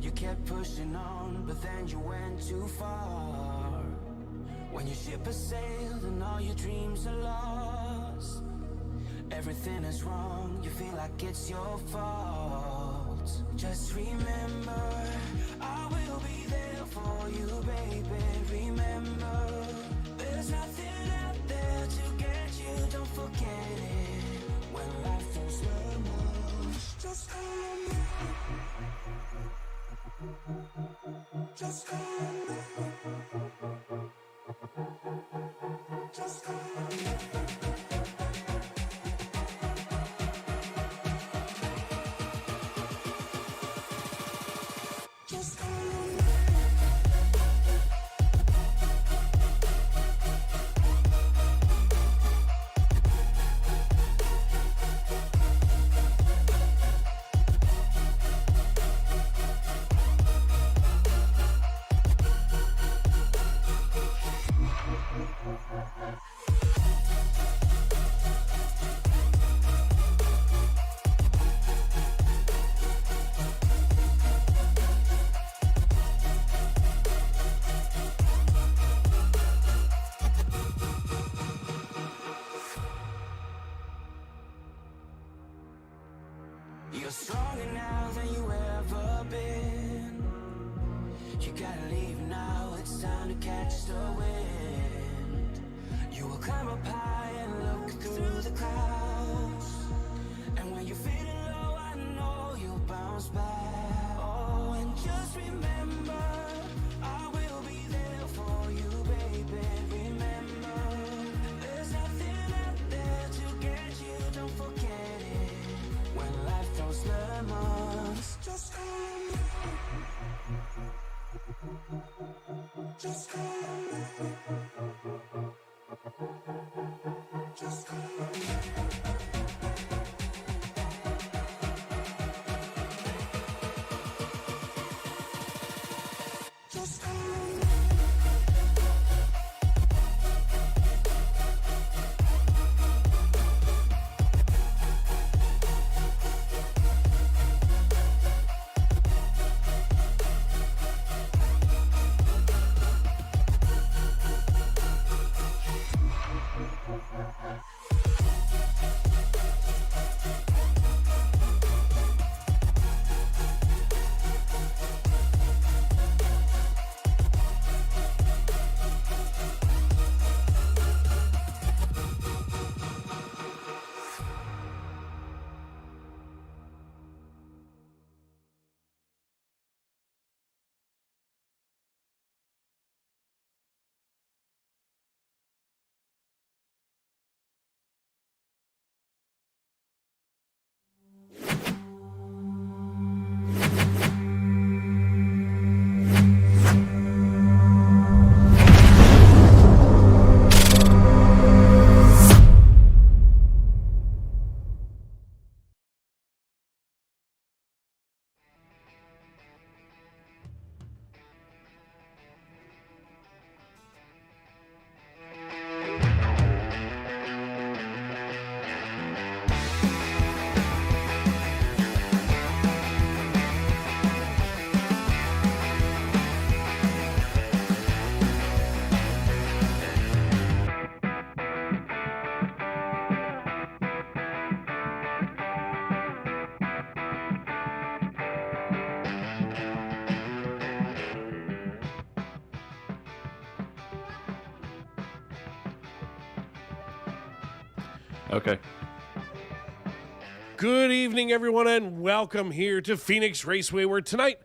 You kept pushing on, but then you went too far. When your ship has sailed and all your dreams are lost, everything is wrong, you feel like it's your fault. Just remember, I will be there for you, baby. Remember, there's nothing out there to get you, don't forget it. When life throws lemons, just call on me. Just call on me. Just call on me. Just call on me. You're stronger now than you ever been. You gotta leave now, it's time to catch the wind. You will climb up high and look through the clouds. And when you're feeling low, I know you'll bounce back. Oh, and just remember, I will be there for you, baby. Remember, there's nothing out there to get you, don't forget it. When life throws lemons, just call on me. Just call on me. Just call on me. Just call on me. Okay. Good evening, everyone, and welcome here to Phoenix Raceway, where tonight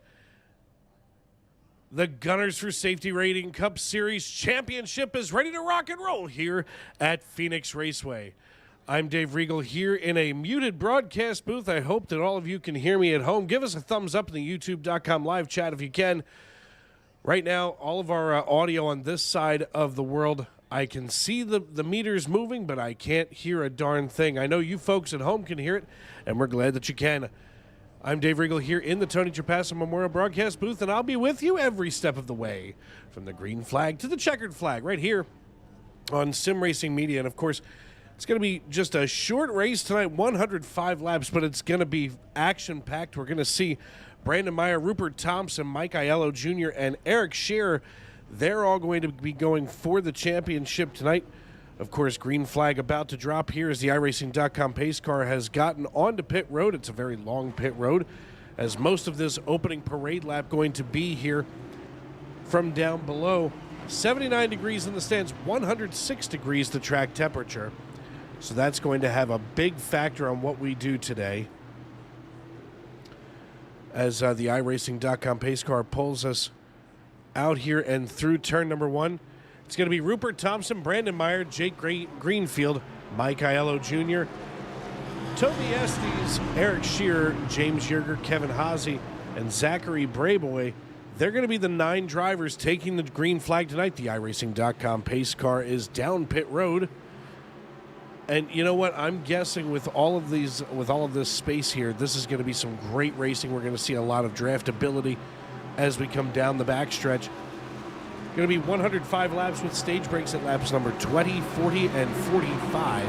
the Gunners for Safety Rating Cup Series Championship is ready to rock and roll here at Phoenix Raceway. I'm Dave Regal here in a muted broadcast booth. I hope that all of you can hear me at home. Give us a thumbs up in the youtube.com live chat if you can. Right now, all of our audio on this side of the world, I can see the meters moving, but I can't hear a darn thing. I know you folks at home can hear it, and we're glad that you can. I'm Dave Regal here in the Tony Trapassa Memorial Broadcast booth, and I'll be with you every step of the way, from the green flag to the checkered flag, right here on Sim Racing Media. And, of course, it's going to be just a short race tonight, 105 laps, but it's going to be action-packed. We're going to see Brandon Meyer, Rupert Thompson, Mike Aiello Jr., and Eric Scheer. They're all going to be going for the championship tonight. Of course, green flag about to drop here as the iRacing.com pace car has gotten onto pit road. It's a very long pit road, as most of this opening parade lap going to be here from down below. 79 degrees in the stands, 106 degrees the track temperature. So that's going to have a big factor on what we do today, as the iRacing.com pace car pulls us out here and through turn number 1. It's going to be Rupert Thompson, Brandon Meyer, Jake Greenfield, Mike Aiello Jr., Toby Estes, Eric Scheer, James Yerger, Kevin Haase, and Zachary Brayboy. They're going to be the 9 drivers taking the green flag tonight. The iRacing.com pace car is down pit road. And you know what? I'm guessing with all of this space here, this is going to be some great racing. We're going to see a lot of draftability as we come down the backstretch. Going to be 105 laps with stage breaks at laps number 20, 40, and 45.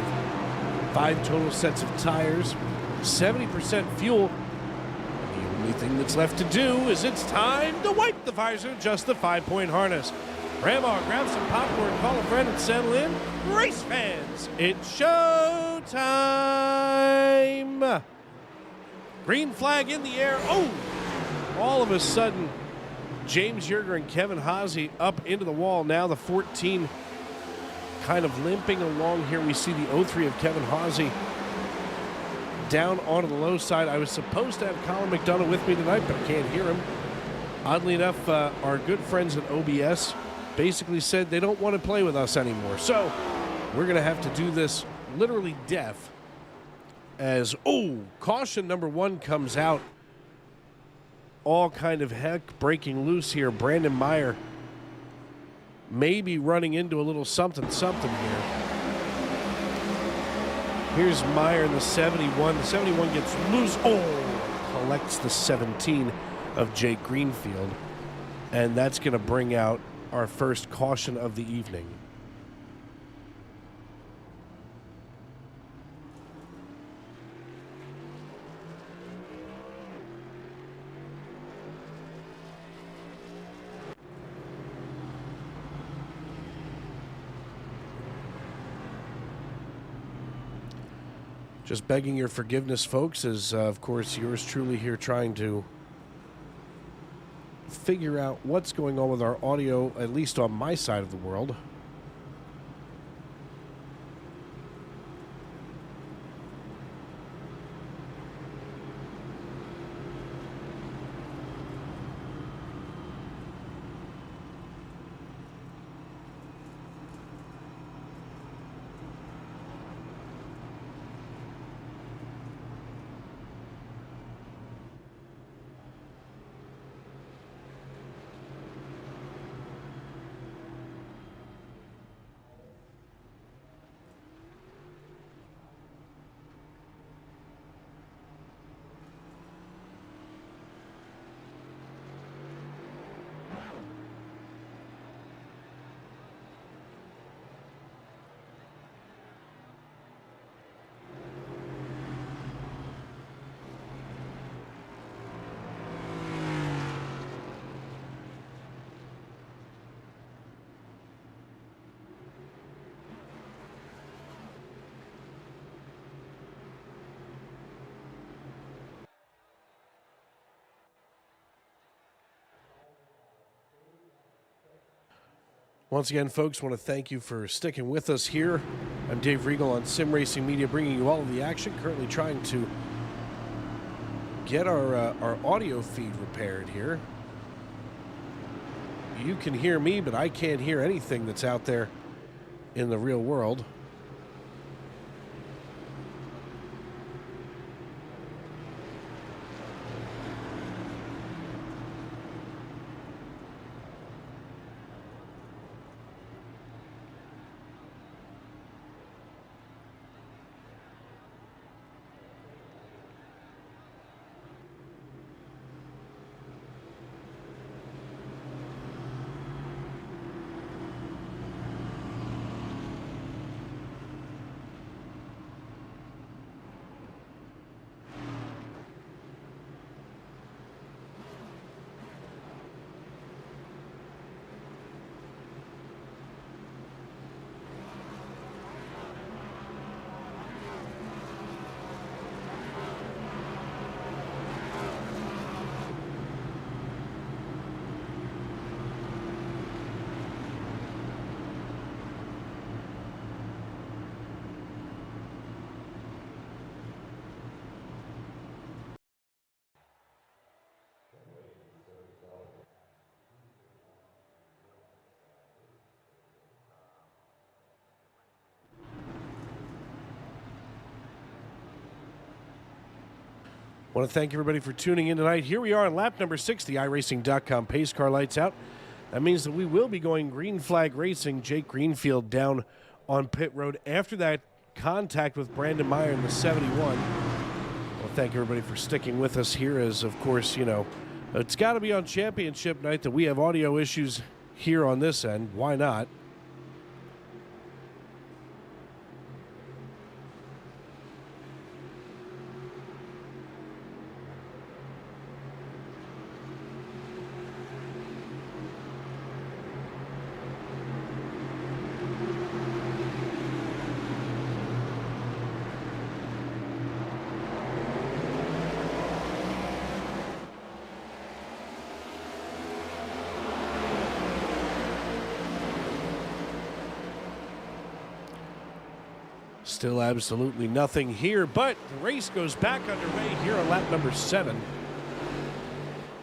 5 total sets of tires, 70% fuel. The only thing that's left to do is it's time to wipe the visor, adjust the 5-point harness. Grandma, grab some popcorn, call a friend, and settle in. Race fans, it's show time. Green flag in the air. Oh, all of a sudden, James Yerger and Kevin Haase up into the wall. Now the 14 kind of limping along here. We see the 03 of Kevin Haase down onto the low side. I was supposed to have Colin McDonough with me tonight, but I can't hear him. Oddly enough, our good friends at OBS basically said they don't want to play with us anymore. So we're going to have to do this literally deaf as, caution number 1 comes out. All kind of heck breaking loose here. Brandon Meyer maybe running into a little something here. Here's Meyer in the 71. The 71 gets loose. Collects the 17 of Jake Greenfield. And that's going to bring out our first caution of the evening. Just begging your forgiveness, folks, as, of course, yours truly here trying to figure out what's going on with our audio, at least on my side of the world. Once again, folks, want to thank you for sticking with us here. I'm Dave Regal on Sim Racing Media, bringing you all of the action. Currently trying to get our audio feed repaired here. You can hear me, but I can't hear anything that's out there in the real world. Want to thank everybody for tuning in tonight. Here we are on lap number 6, the iRacing.com pace car lights out. That means that we will be going green flag racing. Jake Greenfield down on pit road after that contact with Brandon Meyer in the 71. Well, thank everybody for sticking with us here, as of course, you know, it's got to be on championship night that we have audio issues here on this end. Why not? Still absolutely nothing here, but the race goes back underway here on lap number 7.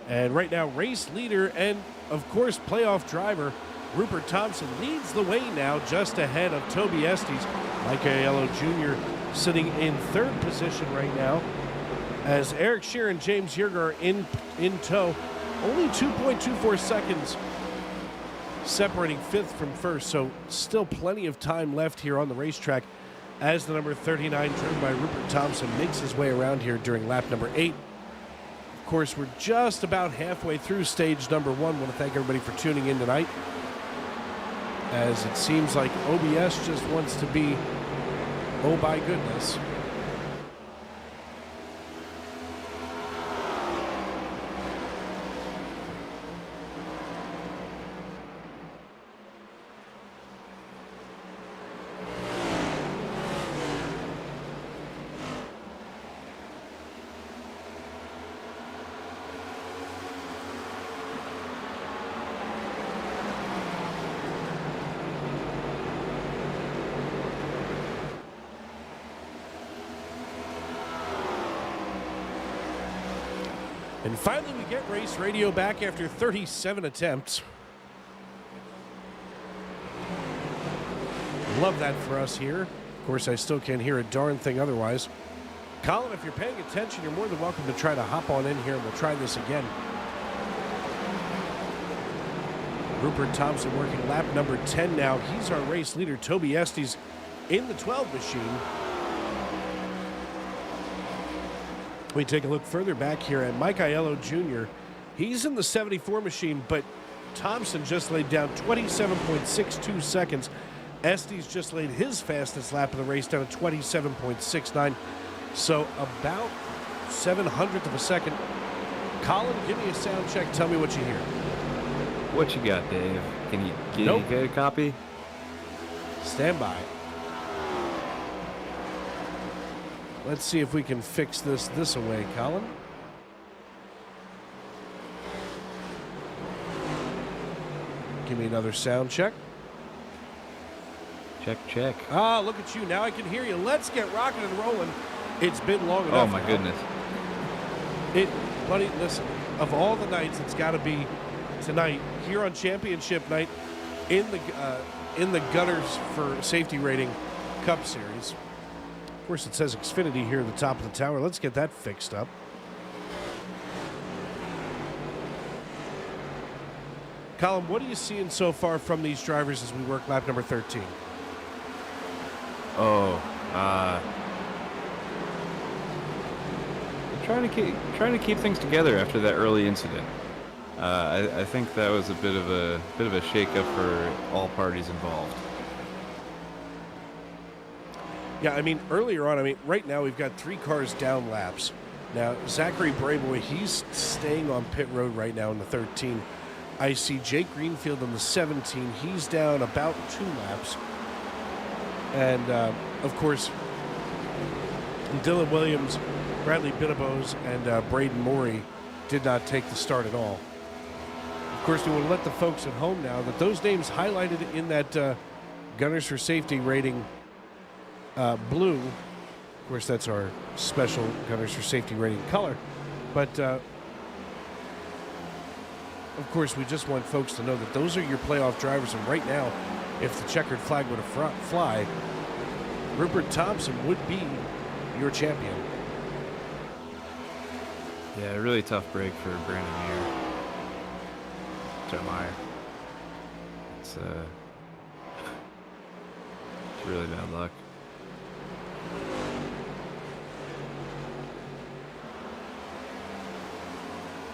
And right now, race leader and, of course, playoff driver Rupert Thompson leads the way now just ahead of Toby Estes. Mike Aiello Jr. sitting in 3rd position right now, as Eric Shearer and James Yerger are in tow. Only 2.24 seconds separating 5th from 1st, so still plenty of time left here on the racetrack as the number 39 driven by Rupert Thompson makes his way around here during lap number 8. Of course, we're just about halfway through stage number 1. I want to thank everybody for tuning in tonight, as it seems like OBS just wants to be, oh my goodness. And finally, we get race radio back after 37 attempts. Love that for us here. Of course, I still can't hear a darn thing otherwise. Colin, if you're paying attention, you're more than welcome to try to hop on in here, and we'll try this again. Rupert Thompson working lap number 10 now. He's our race leader. Toby Estes in the 12 machine. We take a look further back here at Mike Aiello Jr. He's in the 74 machine, but Thompson just laid down 27.62 seconds. Estes just laid his fastest lap of the race down at 27.69. So about 700th of a second. Colin, give me a sound check. Tell me what you hear. What you got, Dave? Can you get a copy? Stand by. Let's see if we can fix this away, Colin. Give me another sound check. Check, check. Ah, look at you. Now I can hear you. Let's get rocking and rolling. It's been long enough. Oh, my goodness. Buddy, listen, of all the nights, it's got to be tonight here on championship night in the Gunners for Safety Rating Cup Series. Of course, it says Xfinity here at the top of the tower. Let's get that fixed up. Colin, what are you seeing so far from these drivers as we work lap number 13? Trying to keep things together after that early incident. I think that was a bit of a shake-up for all parties involved. Yeah, I mean, earlier on, right now we've got 3 cars down laps. Now, Zachary Brayboy, he's staying on pit road right now in the 13. I see Jake Greenfield in the 17. He's down about 2 laps. And, of course, Dylan Williams, Bradley Binnabose, and Braden Morey did not take the start at all. Of course, we want to let the folks at home know that those names highlighted in that Gunners for Safety Rating blue. Of course, that's our special Gunners for Safety Rating color. But, of course, we just want folks to know that those are your playoff drivers. And right now, if the checkered flag were to fly, Rupert Thompson would be your champion. Yeah, really tough break for Brandon Meyer. It's really bad luck.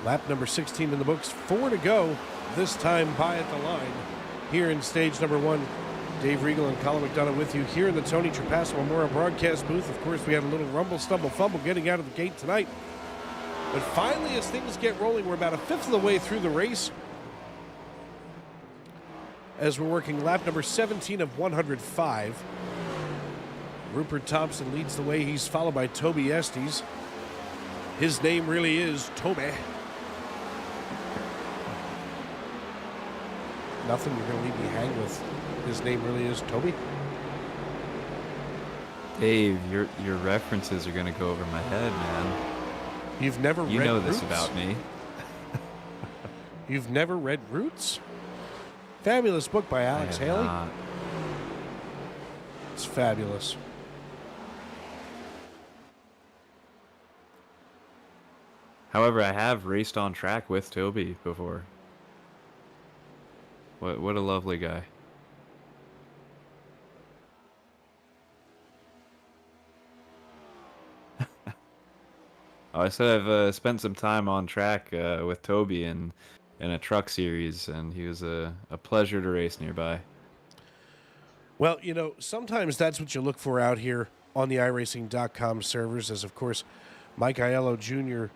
Lap number 16 in the books. 4 to go. This time by at the line. Here in stage number 1. Dave Regal and Colin McDonough with you here in the Tony Trapasso Memorial Broadcast booth. Of course, we had a little rumble, stumble, fumble getting out of the gate tonight. But finally, as things get rolling, we're about a fifth of the way through the race. As we're working lap number 17 of 105. Rupert Thompson leads the way. He's followed by Toby Estes. His name really is Toby. Nothing, you're going to leave me hang with. His name really is Toby. Dave, your references are going to go over my head, man. You've never read You know this Roots? about me. You've never read Roots? Fabulous book by Alex I have Haley. not. It's fabulous. However, I have raced on track with Toby before. What a lovely guy. Oh, I said I've spent some time on track with Toby in a truck series, and he was a pleasure to race nearby. Well, you know, sometimes that's what you look for out here on the iRacing.com servers, as, of course, Mike Aiello Jr.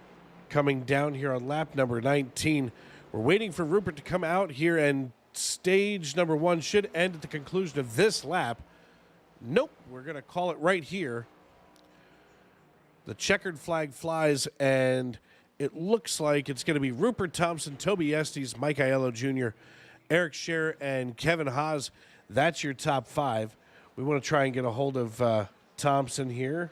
coming down here on lap number 19. We're waiting for Rupert to come out here, and stage number 1 should end at the conclusion of this lap. Nope, we're going to call it right here. The checkered flag flies, and it looks like it's going to be Rupert Thompson, Toby Estes, Mike Aiello Jr., Eric Scherer, and Kevin Haas. That's your top 5. We want to try and get a hold of Thompson here.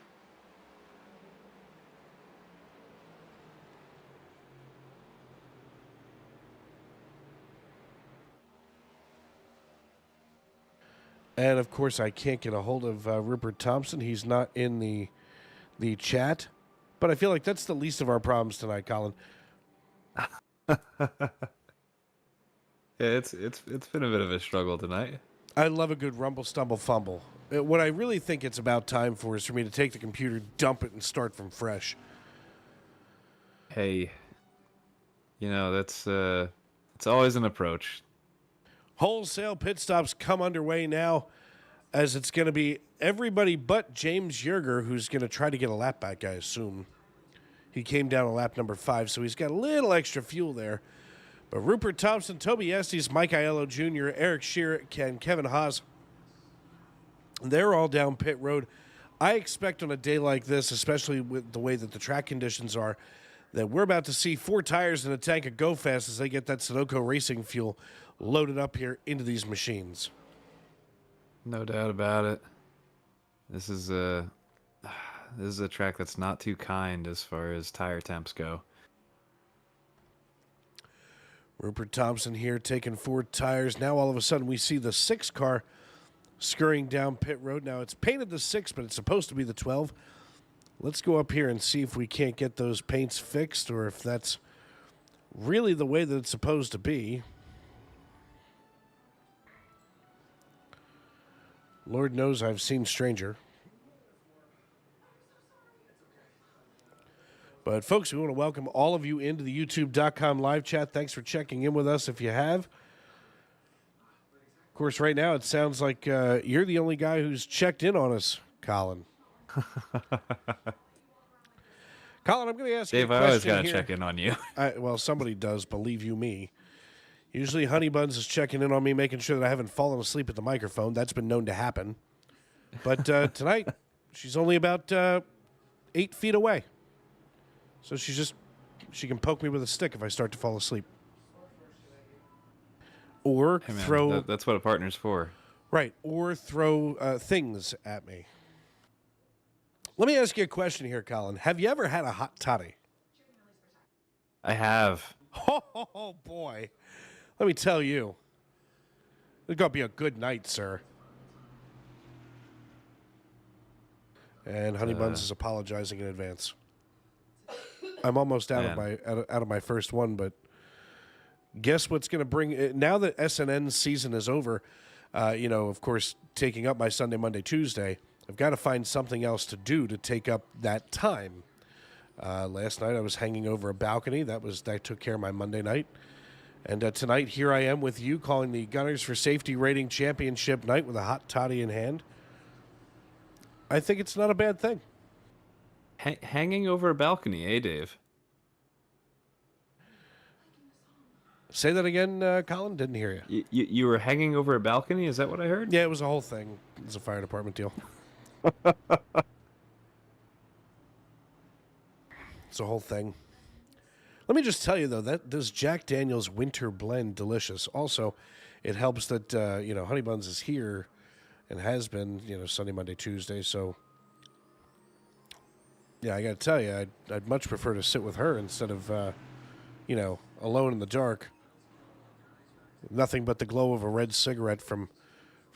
And, of course, I can't get a hold of Rupert Thompson. He's not in the chat. But I feel like that's the least of our problems tonight, Colin. Yeah, it's been a bit of a struggle tonight. I love a good rumble, stumble, fumble. What I really think it's about time for is for me to take the computer, dump it, and start from fresh. Hey, you know, that's it's always an approach. Wholesale pit stops come underway now, as it's going to be everybody but James Yerger who's going to try to get a lap back, I assume. He came down on lap number 5, so he's got a little extra fuel there. But Rupert Thompson, Toby Estes, Mike Aiello Jr., Eric Scherer, and Kevin Haas, they're all down pit road. I expect on a day like this, especially with the way that the track conditions are, that we're about to see 4 tires in a tank of Go Fast as they get that Sunoco racing fuel loaded up here into these machines. No doubt about it. This is a track that's not too kind as far as tire temps go. Rupert Thompson here taking 4 tires. Now all of a sudden we see the 6 car scurrying down pit road. Now it's painted the 6, but it's supposed to be the 12. Let's go up here and see if we can't get those paints fixed or if that's really the way that it's supposed to be. Lord knows I've seen stranger. But, folks, we want to welcome all of you into the YouTube.com live chat. Thanks for checking in with us if you have. Of course, right now it sounds like you're the only guy who's checked in on us, Colin. Colin, I'm going to ask you a Dave, I question always got to here. check in on you. Well, somebody does, believe you me. Usually Honey Buns is checking in on me, making sure that I haven't fallen asleep at the microphone. That's been known to happen. But tonight, she's only about 8 feet away. So she can poke me with a stick if I start to fall asleep. Or Hey man, throw... that's what a partner's for. Right, or throw things at me. Let me ask you a question here, Colin. Have you ever had a hot toddy? I have. Oh, boy. Let me tell you. It's going to be a good night, sir. And Honey Buns is apologizing in advance. I'm almost out of Man. out of my first one, but guess what's going to bring now that SNN season is over? Of course, taking up my Sunday, Monday, Tuesday, I've got to find something else to do to take up that time. Last night I was hanging over a balcony. That took care of my Monday night. And tonight, here I am with you calling the Gunners for Safety Rating Championship night with a hot toddy in hand. I think it's not a bad thing. Hanging over a balcony, eh, Dave? Say that again, Colin? Didn't hear you. You were hanging over a balcony? Is that what I heard? Yeah, it was a whole thing. It was a fire department deal. It's a whole thing. Let me just tell you, though, that this Jack Daniel's Winter Blend, delicious. Also, it helps that, Honey Buns is here and has been, Sunday, Monday, Tuesday. So, yeah, I got to tell you, I'd much prefer to sit with her instead of, alone in the dark. Nothing but the glow of a red cigarette from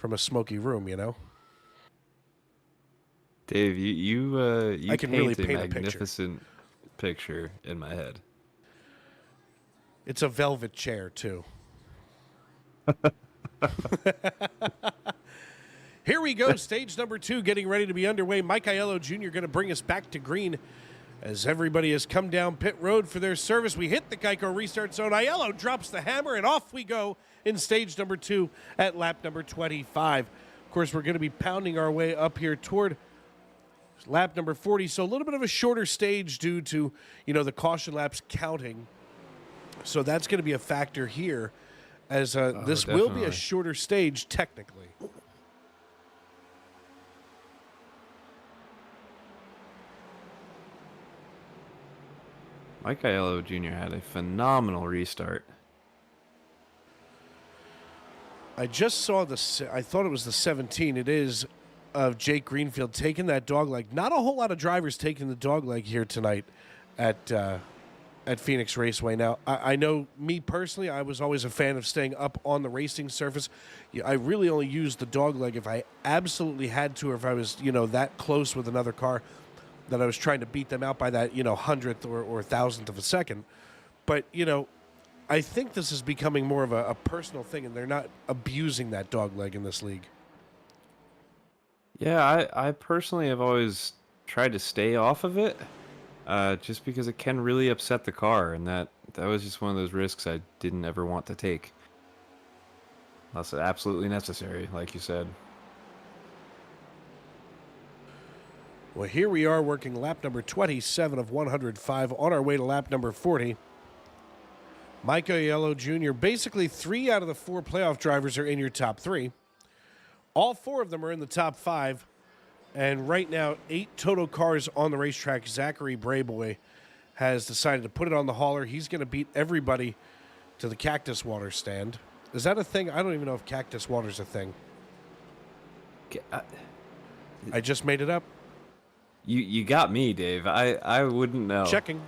a smoky room, Dave, you I can paint really a paint a picture. magnificent picture in my head. It's a velvet chair, too. Here we go, stage number 2 getting ready to be underway. Mike Aiello Jr. going to bring us back to green as everybody has come down pit road for their service. We hit the Geico restart zone. Aiello drops the hammer, and off we go in stage number 2 at lap number 25. Of course, we're going to be pounding our way up here toward lap number 40, so a little bit of a shorter stage due to, the caution laps counting. So that's going to be a factor here, as this will be a definitely. shorter stage technically. Mike Aiello Jr. had a phenomenal restart. I just saw I thought it was the 17. It is of Jake Greenfield taking that dog leg. Not a whole lot of drivers taking the dog leg here tonight at Phoenix Raceway. Now, I know me personally, I was always a fan of staying up on the racing surface. I really only used the dog leg if I absolutely had to, or if I was, that close with another car that I was trying to beat them out by that, hundredth or thousandth of a second. But, I think this is becoming more of a personal thing, and they're not abusing that dog leg in this league. Yeah, I personally have always tried to stay off of it, just because it can really upset the car, and that was just one of those risks I didn't ever want to take. Unless it's absolutely necessary, like you said. Well, here we are working lap number 27 of 105 on our way to lap number 40. Mike Aiello Jr., basically 3 out of the 4 playoff drivers are in your top 3. All 4 of them are in the top 5. And right now, 8 total cars on the racetrack. Zachary Brayboy has decided to put it on the hauler. He's going to beat everybody to the Cactus Water stand. Is that a thing? I don't even know if Cactus Water's a thing. I just made it up. You got me, Dave. I wouldn't know. Checking.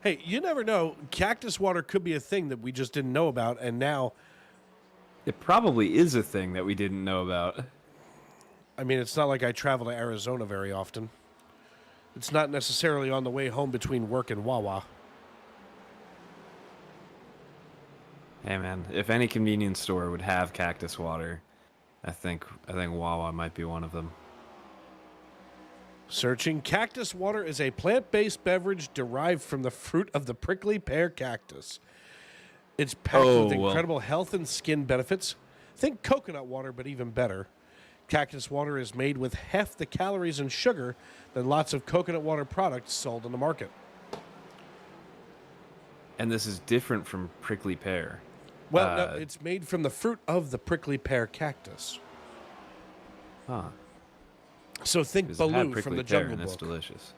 Hey, you never know. Cactus Water could be a thing that we just didn't know about, and now... It probably is a thing that we didn't know about. I mean, it's not like I travel to Arizona very often. It's not necessarily on the way home between work and Wawa. Hey, man, if any convenience store would have Cactus Water, I think Wawa might be one of them. Searching. Cactus Water is a plant-based beverage derived from the fruit of the prickly pear cactus. It's packed with incredible health and skin benefits. Think coconut water, but even better. Cactus Water is made with half the calories and sugar than lots of coconut water products sold on the market. And this is different from prickly pear. Well, no, it's made from the fruit of the prickly pear cactus. Huh. So think 'Cause it had Baloo prickly from the pear, Jungle and it's Book. delicious.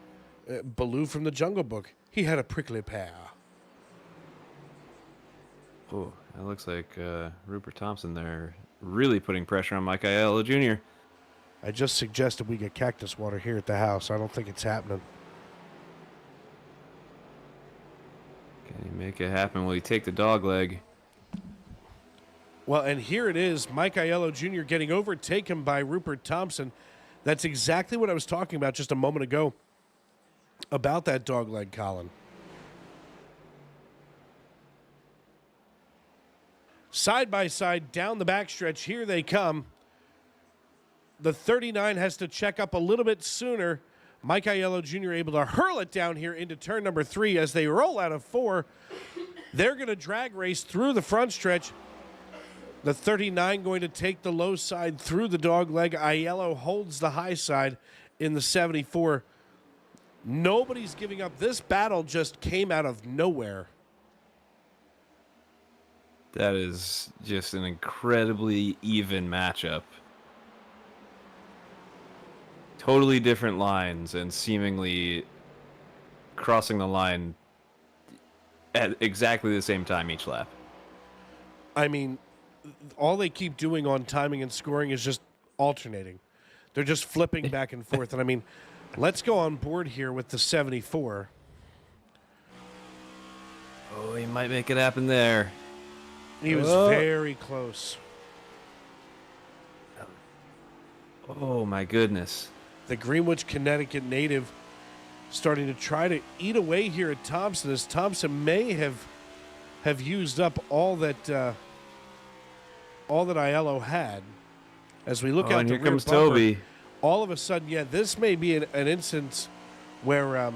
Baloo from the Jungle Book. He had a prickly pear. Oh, that looks like Rupert Thompson there really putting pressure on Mike Aiello Jr. I just suggested we get Cactus Water here at the house. I don't think it's happening. Can he make it happen? Will he take the dog leg? Well, and here it is. Mike Aiello Jr. getting overtaken by Rupert Thompson. That's exactly what I was talking about just a moment ago. about that dog leg, Colin. Side by side down the backstretch, here they come. The 39 has to check up a little bit sooner. Mike Aiello Jr. able to hurl it down here into turn number 3 as they roll out of 4. They're going to drag race through the front stretch. The 39 going to take the low side through the dog leg. Aiello holds the high side in the 74. Nobody's giving up. This battle just came out of nowhere. That is just an incredibly even matchup. Totally different lines and seemingly crossing the line at exactly the same time each lap. I mean, all they keep doing on timing and scoring is just alternating. They're just flipping back and forth. And I mean, let's go on board here with the 74. Oh, he might make it happen there. He was very close. Oh, my goodness. The Greenwich, Connecticut native starting to try to eat away here at Thompson, as Thompson may have used up all that Aiello had. As we look out and the here rear comes bumper, Toby. all of a sudden, yeah, this may be an instance where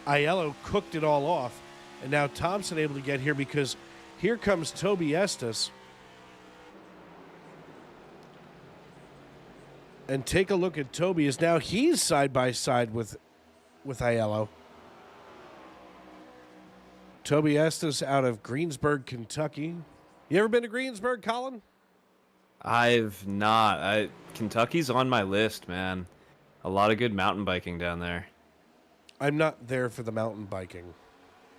Aiello cooked it all off, and now Thompson able to get here because here comes Toby Estes. And take a look at Toby, as now he's side by side with Aiello. Toby Estes out of Greensburg, Kentucky. You ever been to Greensburg, Colin? I've not. Kentucky's on my list, man. A lot of good mountain biking down there. I'm not there for the mountain biking.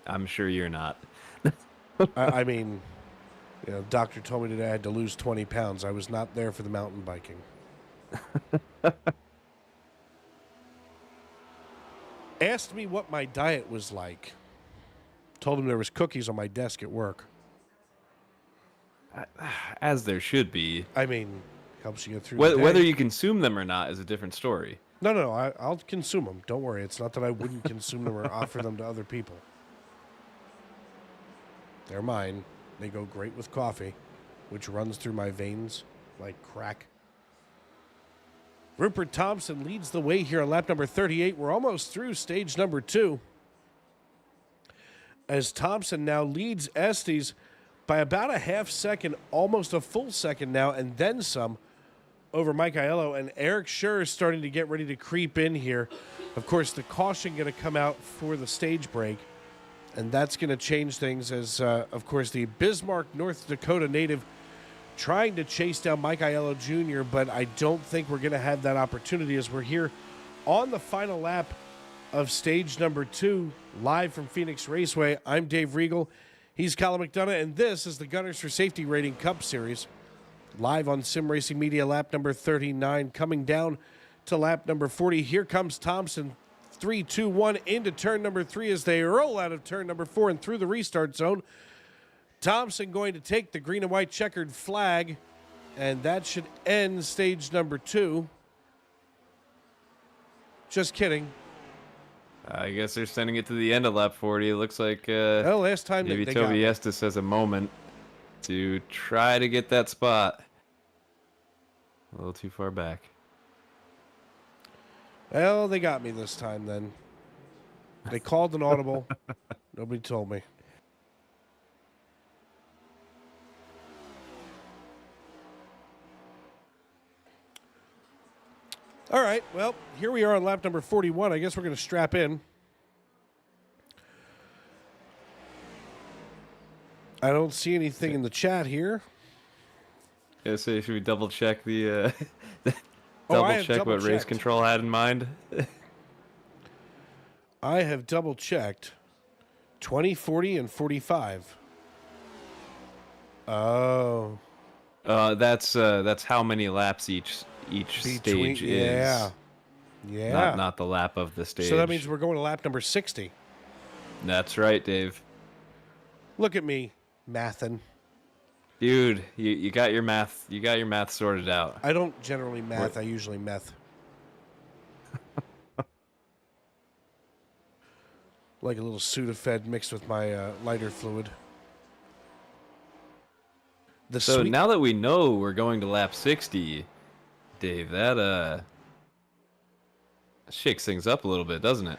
I'm sure you're not. I mean, you know, doctor told me today I had to lose 20 pounds. I was not there for the mountain biking. Asked me what my diet was like. Told him there was cookies on my desk at work. As there should be. I mean, helps you get through Whether you consume them or not is a different story. No, I'll consume them. Don't worry. It's not that I wouldn't consume them or offer them to other people. They're mine. They go great with coffee, which runs through my veins like crack. Rupert Thompson leads the way here on lap number 38. We're almost through stage number 2. As Thompson now leads Estes by about a half second, almost a full second now, and then some, over Mike Aiello. And Eric Scher is starting to get ready to creep in here. Of course, the caution going to come out for the stage break, and that's going to change things as, of course, the Bismarck, North Dakota native trying to chase down Mike Aiello Jr., but I don't think we're going to have that opportunity as we're here on the final lap of stage number 2, live from Phoenix Raceway. I'm Dave Regal. He's Colin McDonough, and this is the Gunners for Safety Rating Cup Series, live on Sim Racing Media, lap number 39, coming down to lap number 40. Here comes Thompson, 3, 2, 1, into turn number 3 as they roll out of turn number 4 and through the restart zone. Thompson going to take the green and white checkered flag, and that should end stage number 2. Just kidding. I guess they're sending it to the end of lap 40. It looks like Well, last time maybe they Toby got Estes has a moment to try to get that spot. A little too far back. Well, they got me this time then. They called an audible. Nobody told me. All right, well, here we are on lap number 41. I guess we're going to strap in. I don't see anything in the chat here. Yeah, so should we double check the I double have check what race double-checked. control had in mind? I have double checked 20, 40, and 45. Oh. That's how many laps each stage is. Yeah. Yeah. Not the lap of the stage. So that means we're going to lap number 60. That's right, Dave. Look at me, mathin'. Dude, you got your math. You got your math sorted out. I don't generally math. I usually meth. Like a little Sudafed mixed with my lighter fluid. So now that we know we're going to lap 60, Dave, that shakes things up a little bit, doesn't it?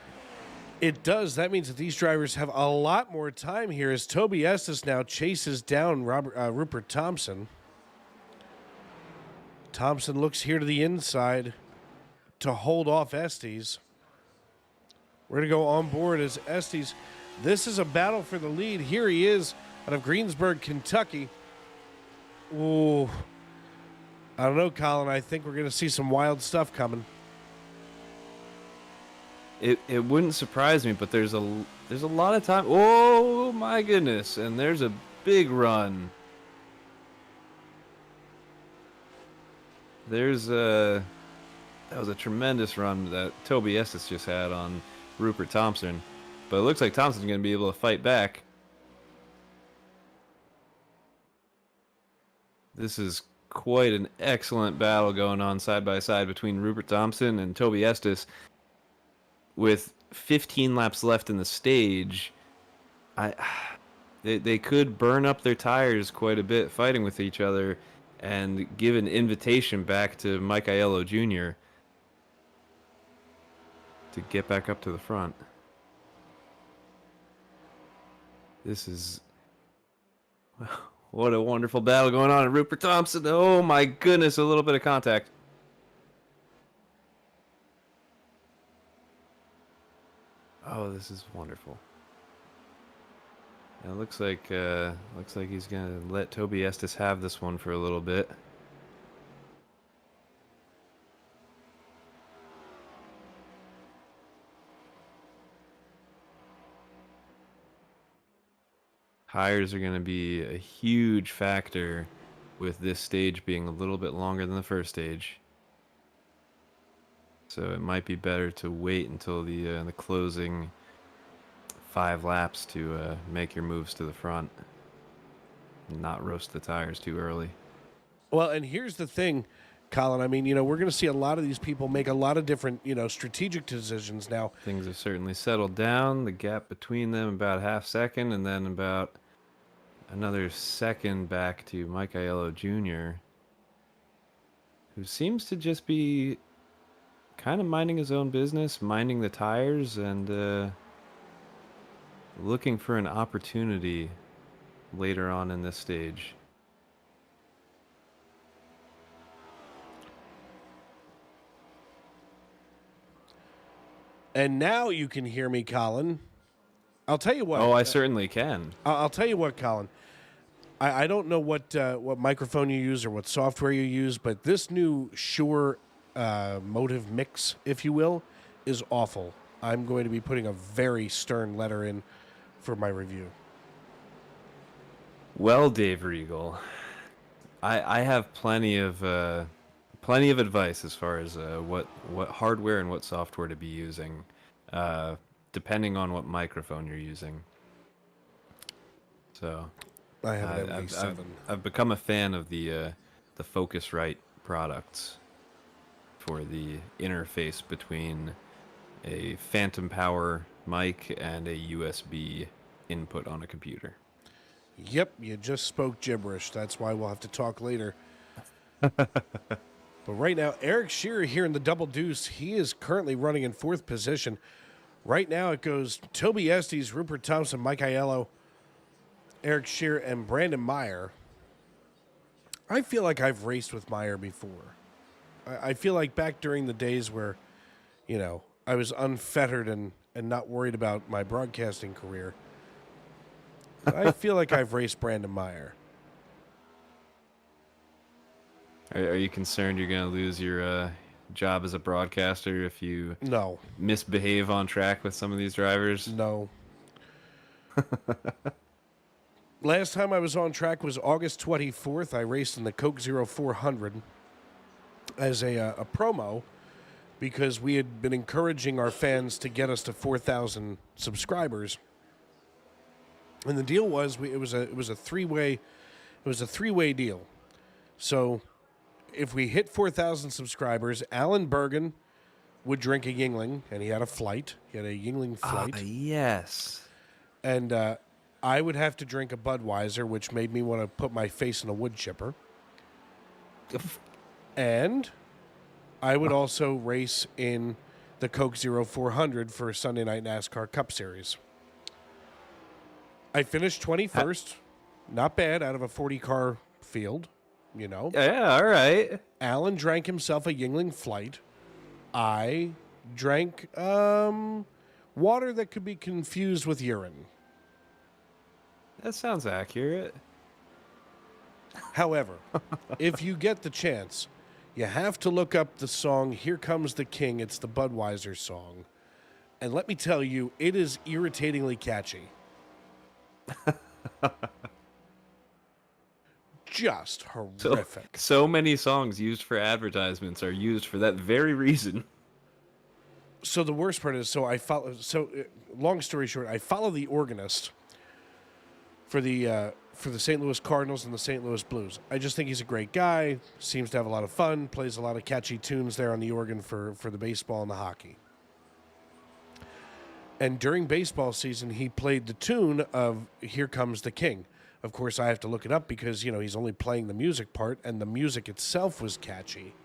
It does. That means that these drivers have a lot more time here as Toby Estes now chases down Rupert Thompson. Thompson looks here to the inside to hold off Estes. We're going to go on board as Estes. This is a battle for the lead. Here he is out of Greensburg, Kentucky. Ooh. I don't know, Colin. I think we're going to see some wild stuff coming. It wouldn't surprise me, but there's a lot of time. Oh my goodness! And there's a big run. That was a tremendous run that Toby Estes just had on Rupert Thompson, but it looks like Thompson's going to be able to fight back. This is quite an excellent battle going on side by side between Rupert Thompson and Toby Estes. With 15 laps left in the stage, they could burn up their tires quite a bit fighting with each other and give an invitation back to Mike Aiello Jr. to get back up to the front. This is... What a wonderful battle going on. And Rupert Thompson, oh my goodness, a little bit of contact. Oh, this is wonderful. And it looks like he's gonna let Toby Estes have this one for a little bit. Tires are going to be a huge factor with this stage being a little bit longer than the first stage. So it might be better to wait until the closing 5 laps to make your moves to the front and not roast the tires too early. Well, and here's the thing, Colin. I mean, we're going to see a lot of these people make a lot of different, strategic decisions now. Things have certainly settled down. The gap between them about half second, and then about another second back to Mike Aiello Jr., who seems to just be kind of minding his own business, minding the tires, and looking for an opportunity later on in this stage. And now you can hear me, Colin. I'll tell you what. Oh, I certainly can. I'll tell you what, Colin. I don't know what microphone you use or what software you use, but this new Shure Motive Mix, if you will, is awful. I'm going to be putting a very stern letter in for my review. Well, Dave Regal, I have plenty of advice as far as what hardware and what software to be using, depending on what microphone you're using. So I have an MV7. I've become a fan of the Focusrite products for the interface between a phantom power mic and a USB input on a computer. Yep, you just spoke gibberish. That's why we'll have to talk later. But right now, Eric Shearer here in the double deuce. He is currently running in 4th position. Right now it goes Toby Estes, Rupert Thompson, Mike Aiello, Eric Shearer, and Brandon Meyer. I feel like I've raced with Meyer before. I feel like back during the days where, I was unfettered and not worried about my broadcasting career. I feel like I've raced Brandon Meyer. Are you concerned you're going to lose your job as a broadcaster if you misbehave on track with some of these drivers? No. Last time I was on track was August 24th. I raced in the Coke 0400 as a promo because we had been encouraging our fans to get us to 4,000 subscribers. And the deal was it was a three-way deal. So if we hit 4,000 subscribers, Alan Bergen, would drink a Yingling, and he had a flight. He had a Yingling flight. Yes. And I would have to drink a Budweiser, which made me want to put my face in a wood chipper. And I would also race in the Coke 0400 for Sunday Night NASCAR Cup Series. I finished 21st. Not bad out of a 40-car field, you know. Yeah, all right. Alan drank himself a Yingling flight. I drank water that could be confused with urine. That sounds accurate. However, if you get the chance, you have to look up the song Here Comes the King. It's the Budweiser song. And let me tell you, it is irritatingly catchy. Just horrific. So many songs used for advertisements are used for that very reason. So the worst part is, long story short, I follow the organist for the St. Louis Cardinals and the St. Louis Blues. I just think he's a great guy, seems to have a lot of fun, plays a lot of catchy tunes there on the organ for the baseball and the hockey. And during baseball season, he played the tune of Here Comes the King. Of course, I have to look it up because, he's only playing the music part, and the music itself was catchy.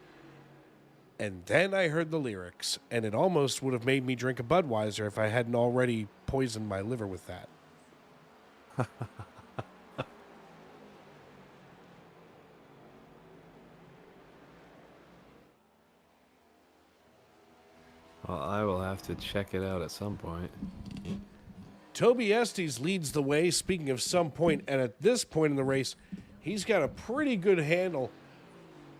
And then I heard the lyrics, and it almost would have made me drink a Budweiser if I hadn't already poisoned my liver with that. Well, I will have to check it out at some point. Toby Estes leads the way, speaking of some point, and at this point in the race, he's got a pretty good handle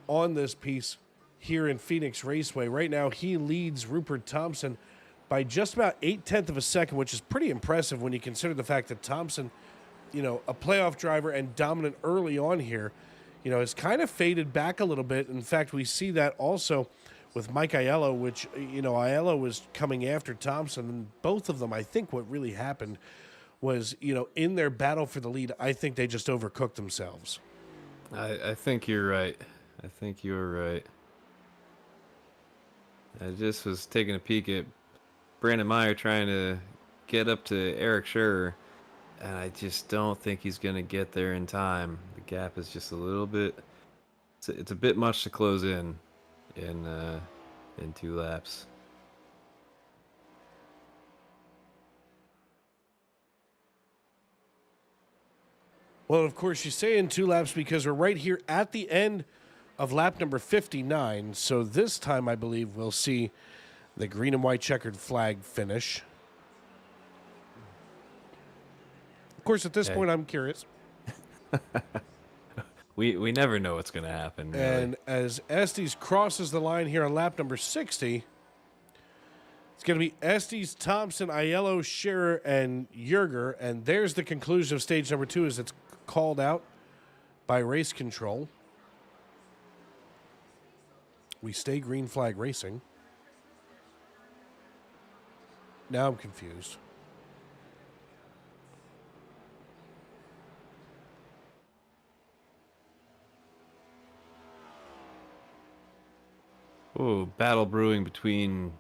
on this piece here in Phoenix Raceway. Right now, he leads Rupert Thompson by just about 0.8 of a second, which is pretty impressive when you consider the fact that Thompson, a playoff driver and dominant early on here, has kind of faded back a little bit. In fact, we see that also with Mike Aiello, which, Aiello was coming after Thompson, and both of them, I think what really happened was, in their battle for the lead, I think they just overcooked themselves. I think you're right. I think you're right. I just was taking a peek at Brandon Meyer trying to get up to Eric Scherer, and I just don't think he's going to get there in time. The gap is just a little bit... It's a bit much to close in 2 laps. Well, of course, you say in 2 laps because we're right here at the end of lap number 59. So this time, I believe, we'll see the green and white checkered flag finish. Of course, at this point, I'm curious. We never know what's going to happen. Really. And as Estes crosses the line here on lap number 60, it's going to be Estes, Thompson, Aiello, Scherer, and Yerger. And there's the conclusion of stage number 2 as it's called out by race control. We stay green flag racing. Now I'm confused. Oh, battle brewing between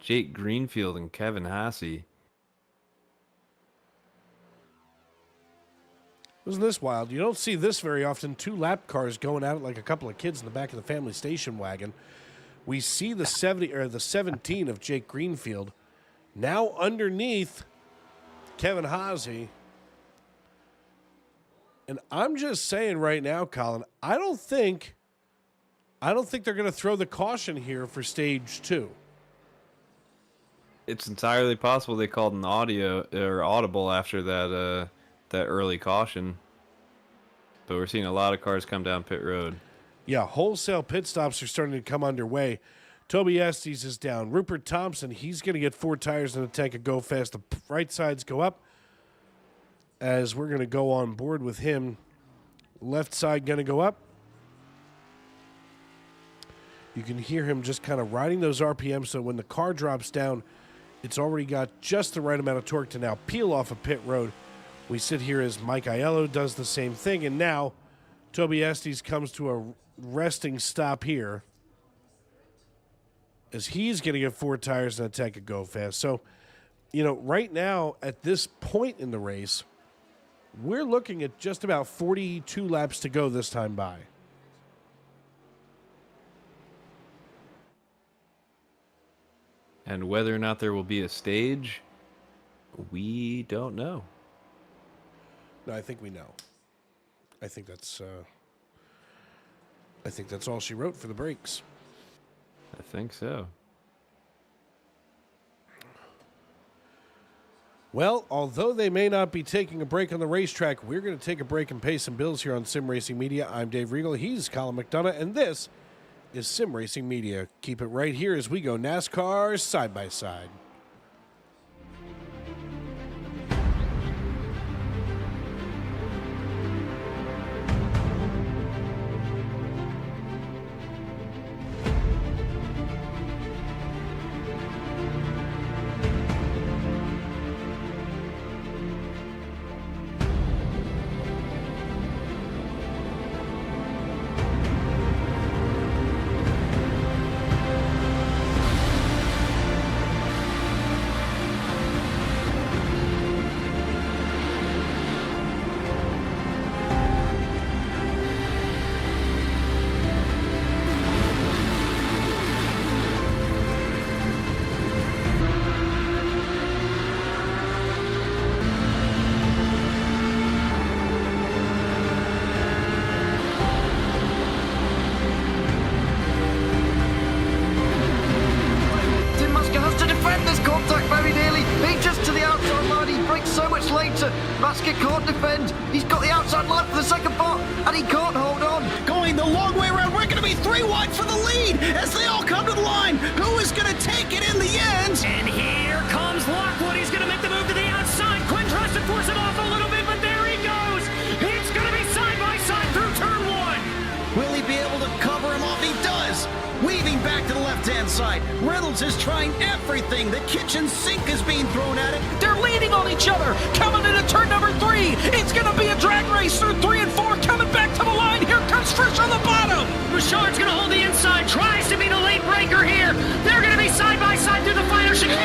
Jake Greenfield and Kevin Haase. Isn't this wild? You don't see this very often. 2 lap cars going at it like a couple of kids in the back of the family station wagon. We see the 17 of Jake Greenfield now underneath Kevin Haase. And I'm just saying right now, Colin, I don't think they're going to throw the caution here for stage 2. It's entirely possible they called an audible after that early caution. But we're seeing a lot of cars come down pit road. Yeah, wholesale pit stops are starting to come underway. Toby Estes is down. Rupert Thompson, he's going to get 4 tires in the tank and go fast. The right sides go up as we're going to go on board with him. Left side going to go up. You can hear him just kind of riding those RPMs, so when the car drops down, it's already got just the right amount of torque to now peel off a pit road. We sit here as Mike Aiello does the same thing, and now Toby Estes comes to a resting stop here. as he's going to get 4 tires and attack a go fast. So, you know, right now at this point in the race, we're looking at just about 42 laps to go this time by. And whether or not there will be a stage, we don't know. No, I think we know. I think that's all she wrote for the brakes. I think so. Well, although they may not be taking a break on the racetrack, we're going to take a break and pay some bills here on Sim Racing Media. I'm Dave Regal. He's Colin McDonough, and this is Sim Racing Media. Keep it right here as we go NASCAR side by side. Basket can't defend. He's got the outside line for the second part, and he can't hold on. Going the long way around. We're going to be 3 wide for the lead as they all come to the line. Who is going to take it in the end? And here comes Lockwood. He's going to make the move to the outside. Quinn tries to force it off a little bit, but there he goes. It's going to be side by side through turn 1. Will he be able to cover him off? He does. Weaving back to the left-hand side. Reynolds is trying everything. The kitchen sink is being thrown at it. They're leaning on each other. Coming into turn number 3. It's going to be a drag race through 3 and 4. Coming back to the line. Here comes Trish on the bottom. Richard's going to hold the inside. Tries to be the late breaker here. They're going to be side by side through the final chicane.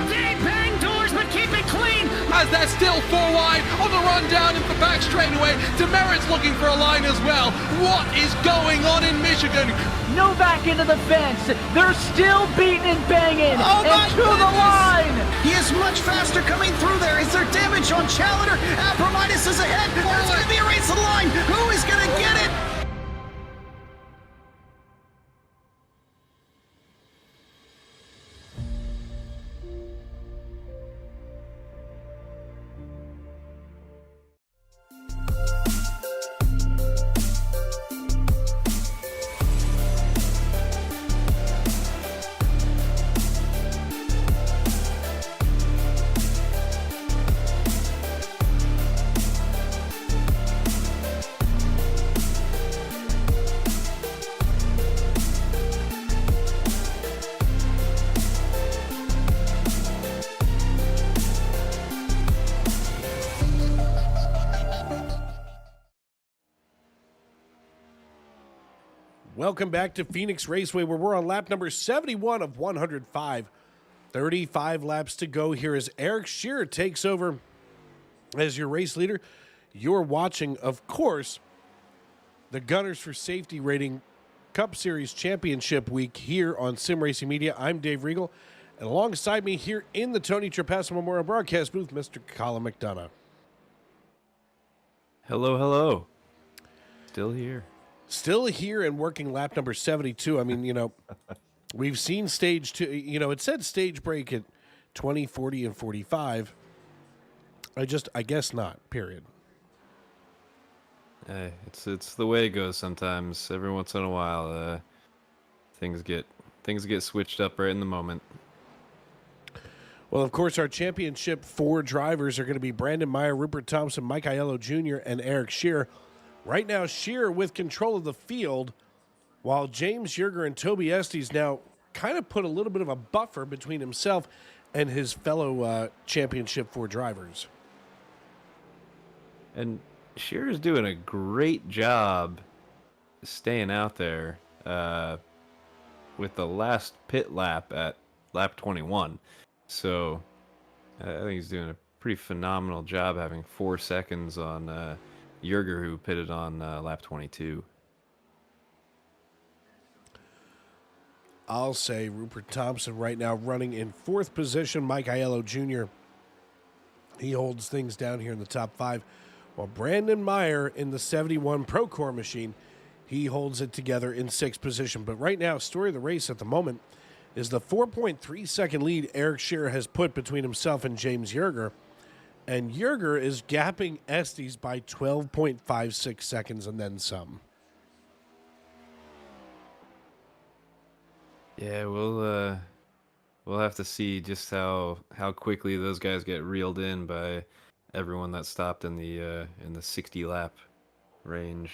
They bang doors, but keep it clean. As they're still 4 wide on the run down into the back straightaway. Demerit's looking for a line as well. What is going on in Michigan? No back into the fence. They're still beating and banging. Oh my and to the line. He is much faster coming through there. Is there damage on Challenger? Apromitis is ahead. There's going to be a race to the line. Who is going to get it? Welcome back to Phoenix Raceway, where we're on lap number 71 of 105. 35 laps to go here as Eric Shearer takes over as your race leader. You're watching, of course, the Gunners for Safety Rating Cup Series Championship Week here on Sim Racing Media. I'm Dave Regal, and alongside me here in the Tony Trapasso Memorial Broadcast booth, Mr. Colin McDonough. Hello, hello. Still here. Still here and working lap number 72. I mean, you know, we've seen stage 2. You know, it said stage break at 20, 40, and 45. I guess not, period. It's the way it goes sometimes. Every once in a while, things get switched up right in the moment. Well, of course, our championship 4 drivers are going to be Brandon Meyer, Rupert Thompson, Mike Aiello Jr., and Eric Shearer. Right now, Shearer with control of the field, while James Yerger and Toby Estes now kind of put a little bit of a buffer between himself and his fellow championship 4 drivers. And Shearer's doing a great job staying out there. with the last pit lap at lap 21. So I think he's doing a pretty phenomenal job having 4 seconds on Yerger, who pitted on lap 22. I'll say Rupert Thompson right now running in 4th position. Mike Aiello Jr., he holds things down here in the top 5. While Brandon Meyer in the 71 Procore machine, he holds it together in 6th position. But right now, story of the race at the moment is the 4.3 second lead Eric Shearer has put between himself and James Yerger. And Yerger is gapping Estes by 12.56 seconds and then some. Yeah, we'll have to see just how quickly those guys get reeled in by everyone that stopped in the 60 lap range.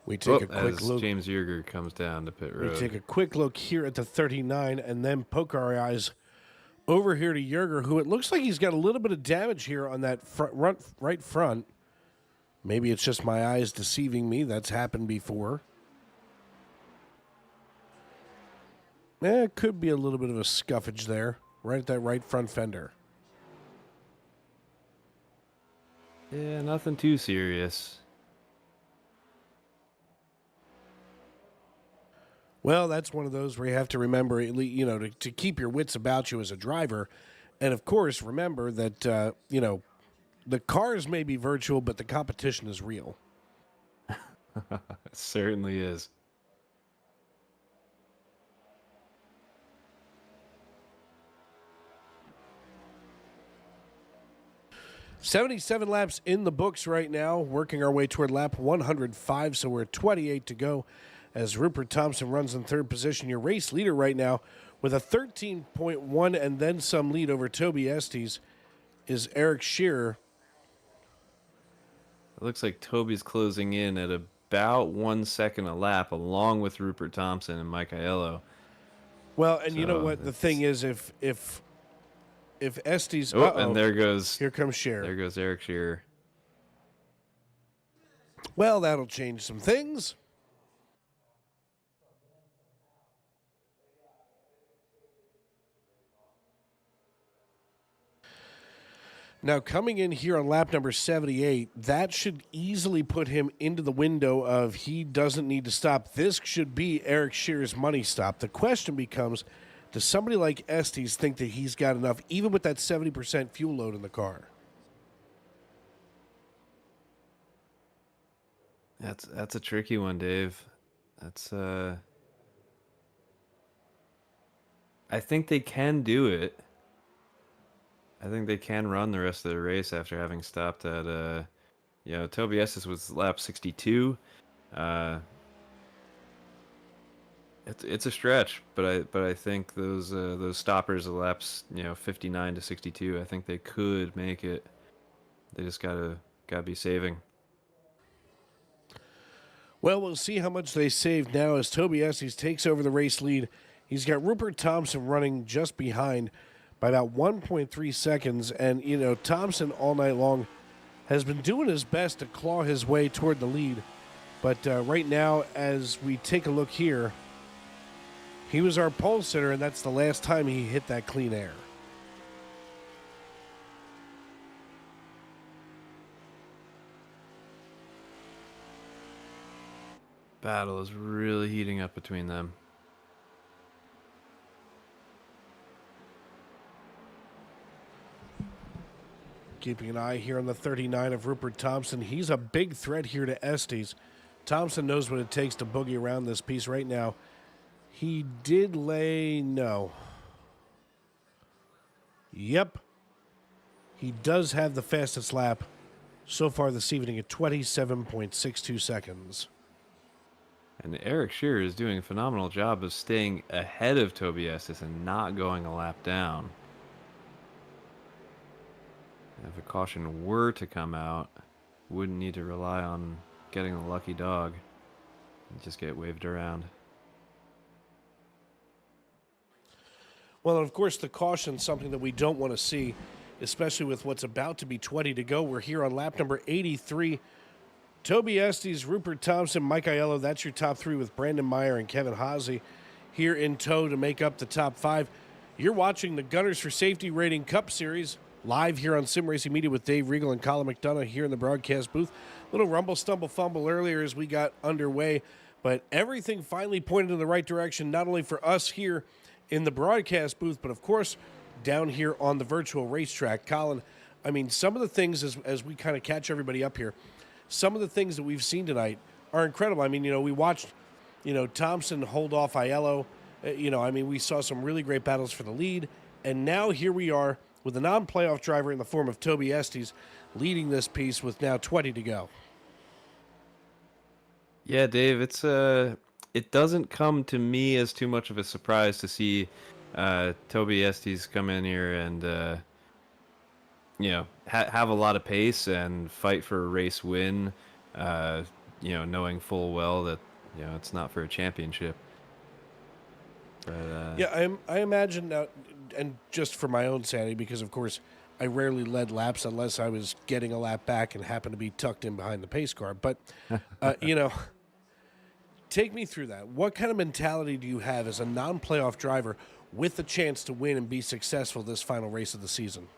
We take a quick as look. James Yerger comes down to pit road. We take a quick look here at the 39 and then poke our eyes over here to Yerger, who it looks like he's got a little bit of damage here on that right front. Maybe it's just my eyes deceiving me. That's happened before. It could be a little bit of a scuffage there, right at that right front fender. Yeah, nothing too serious. Well, that's one of those where you have to remember, you know, to keep your wits about you as a driver. And, of course, remember that, you know, the cars may be virtual, but the competition is real. It certainly is. 77 laps in the books right now, working our way toward lap 105, so we're at 28 to go as Rupert Thompson runs in 3rd position. Your race leader right now with a 13.1 and then some lead over Toby Estes is Eric Shearer. It looks like Toby's closing in at about 1 second a lap, along with Rupert Thompson and Mike Aiello. Well, and you know So what? The thing is, if Estes... Oh, and there goes... Here comes Shearer. There goes Eric Shearer. Well, that'll change some things. Now, coming in here on lap number 78, that should easily put him into the window of he doesn't need to stop. This should be Eric Shearer's money stop. The question becomes, does somebody like Estes think that he's got enough, even with that 70% fuel load in the car? That's a tricky one, Dave. That's I think they can do it. I think they can run the rest of the race after having stopped at you know, Toby Estes was lap 62. It's a stretch, but I think those stoppers at laps, you know, 59 to 62, I think they could make it. They just gotta be saving. Well, we'll see how much they save now as Toby Estes takes over the race lead. He's got Rupert Thompson running just behind by about 1.3 seconds. And, you know, Thompson all night long has been doing his best to claw his way toward the lead. But right now, as we take a look here, he was our pole sitter, and that's the last time he hit that clean air. Battle is really heating up between them. Keeping an eye here on the 39 of Rupert Thompson. He's a big threat here to Estes. Thompson knows what it takes to boogie around this piece right now. He did lay... no. Yep. He does have the fastest lap so far this evening at 27.62 seconds. And Eric Shearer is doing a phenomenal job of staying ahead of Toby Estes and not going a lap down. If a caution were to come out, wouldn't need to rely on getting the lucky dog and just get waved around. Well, and of course, the caution's something that we don't want to see, especially with what's about to be 20 to go. We're here on lap number 83. Toby Estes, Rupert Thompson, Mike Aiello, that's your top three with Brandon Meyer and Kevin Haase here in tow to make up the top five. You're watching the Gunners for Safety Rating Cup Series live here on Sim Racing Media with Dave Regal and Colin McDonough here in the broadcast booth. Little rumble, stumble, fumble earlier as we got underway, but everything finally pointed in the right direction, not only for us here in the broadcast booth, but of course down here on the virtual racetrack. Colin, I mean, some of the things as we kind of catch everybody up here, some of the things that we've seen tonight are incredible. I mean, we watched, Thompson hold off Aiello. We saw some really great battles for the lead. And now here we are with a non-playoff driver in the form of Toby Estes leading this piece with now 20 to go. Yeah, Dave, it doesn't come to me as too much of a surprise to see Toby Estes come in here and have a lot of pace and fight for a race win, knowing full well that, it's not for a championship. But, I imagine now, and just for my own sanity, because of course I rarely led laps unless I was getting a lap back and happened to be tucked in behind the pace car. But, take me through that. What kind of mentality do you have as a non-playoff driver with the chance to win and be successful this final race of the season?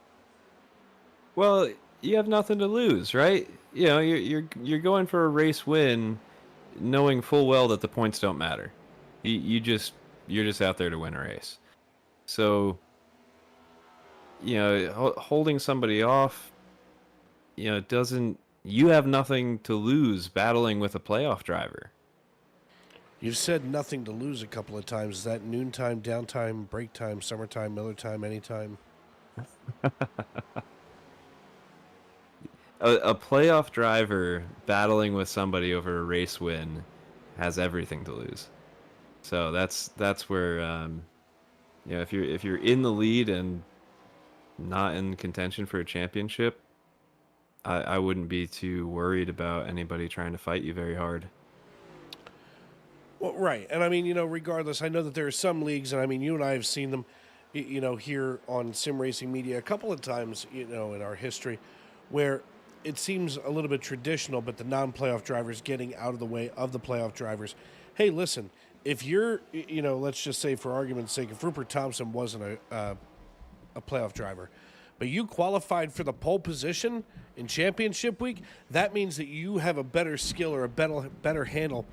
Well, you have nothing to lose, right? You're going for a race win, knowing full well that the points don't matter. You're just out there to win a race. So, holding somebody off, doesn't. You have nothing to lose battling with a playoff driver. You've said nothing to lose a couple of times. Is that noontime, downtime, break time, summertime, Miller time, anytime? A playoff driver battling with somebody over a race win has everything to lose. So that's where if you're in the lead and not in contention for a championship, I wouldn't be too worried about anybody trying to fight you very hard. Well, right. And I mean, regardless, I know that there are some leagues, and I mean, you and I have seen them, here on Sim Racing Media a couple of times, in our history, where it seems a little bit traditional, but the non-playoff drivers getting out of the way of the playoff drivers. Hey, listen, if you're, let's just say for argument's sake, if Rupert Thompson wasn't a playoff driver, but you qualified for the pole position in championship week, that means that you have a better skill or a better handle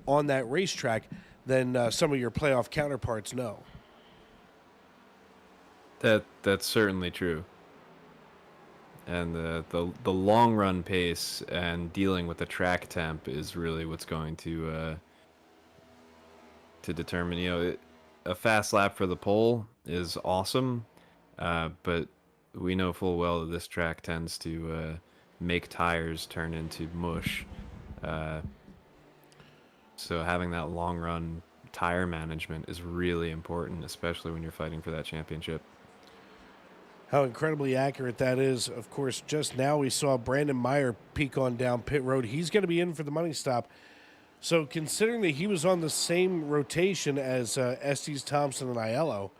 on that racetrack than some of your playoff counterparts know. That's certainly true. And the long run pace and dealing with the track temp is really what's going to determine. A fast lap for the pole is awesome, but we know full well that this track tends to make tires turn into mush. So having that long run tire management is really important, especially when you're fighting for that championship. How incredibly accurate that is. Of course, just now we saw Brandon Meyer peek on down pit road. He's going to be in for the money stop. So considering that he was on the same rotation as Estes, Thompson, and Aiello,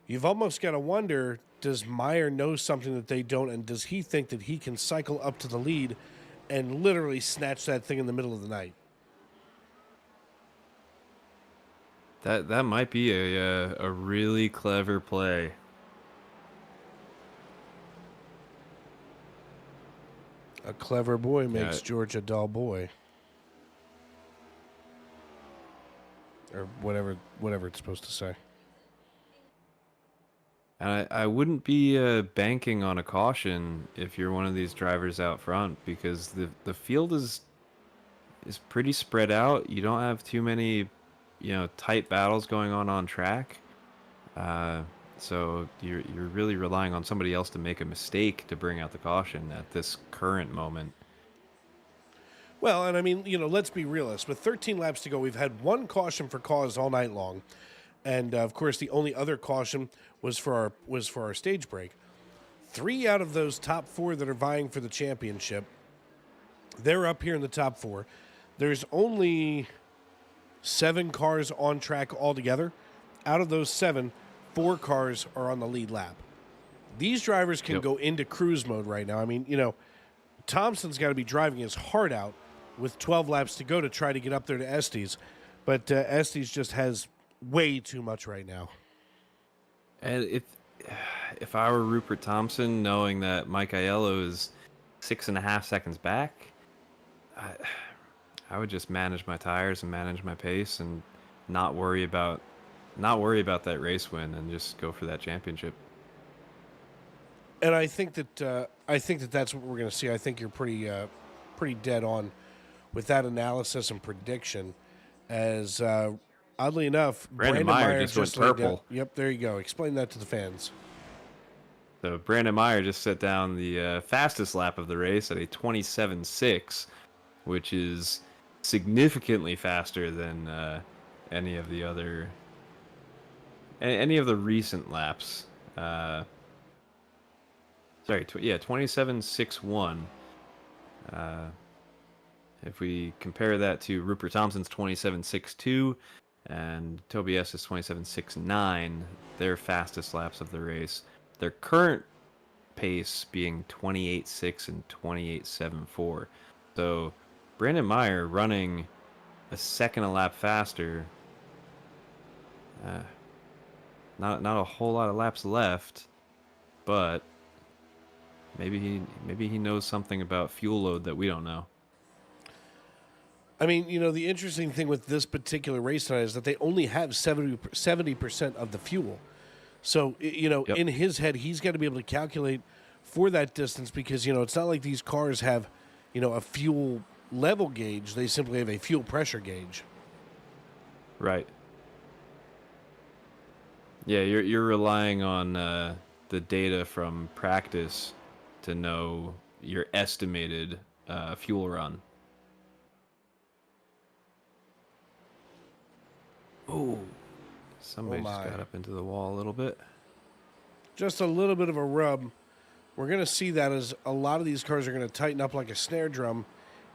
you've almost got to wonder, does Meyer know something that they don't, and does he think that he can cycle up to the lead and literally snatch that thing in the middle of the night? That might be a really clever play. A clever boy makes George a dull boy. Or whatever it's supposed to say. And I wouldn't be banking on a caution if you're one of these drivers out front, because the field is pretty spread out. You don't have too many, tight battles going on track. So you're really relying on somebody else to make a mistake to bring out the caution at this current moment. Well, and I mean, let's be realists. With 13 laps to go, we've had one caution for cause all night long. And, of course, the only other caution was for our stage break. 3 out of those top 4 that are vying for the championship, they're up here in the top 4. There's only 7 cars on track altogether. Out of those 7, 4 cars are on the lead lap. These drivers can go into cruise mode right now. I mean, Thompson's got to be driving his heart out with 12 laps to go to try to get up there to Estes. But Estes just has way too much right now. And if I were Rupert Thompson, knowing that Mike Aiello is 6.5 seconds back, I would just manage my tires and manage my pace and not worry about that race win and just go for that championship. And I think that that's what we're going to see. I think you're pretty dead on with that analysis and prediction. As oddly enough, Brandon Meyer just went purple. Yep, there you go. Explain that to the fans. So Brandon Meyer just set down the fastest lap of the race at a 27.6, which is significantly faster than any of the recent laps. 27.61. If we compare that to Rupert Thompson's 27.62 and Toby S's 27.69, their fastest laps of the race, their current pace being 28.6 and 28.74. So Brandon Meyer running a second a lap faster. Not a whole lot of laps left, but maybe he knows something about fuel load that we don't know. I mean, you know, the interesting thing with this particular race tonight is that they only have 70% of the fuel. So, you know, in his head, he's got to be able to calculate for that distance because, you know, it's not like these cars have, you know, a fuel level gauge. They simply have a fuel pressure gauge. Right. Yeah, you're relying on the data from practice to know your estimated fuel run. Oh, somebody just got up into the wall a little bit. Just a little bit of a rub. We're going to see that as a lot of these cars are going to tighten up like a snare drum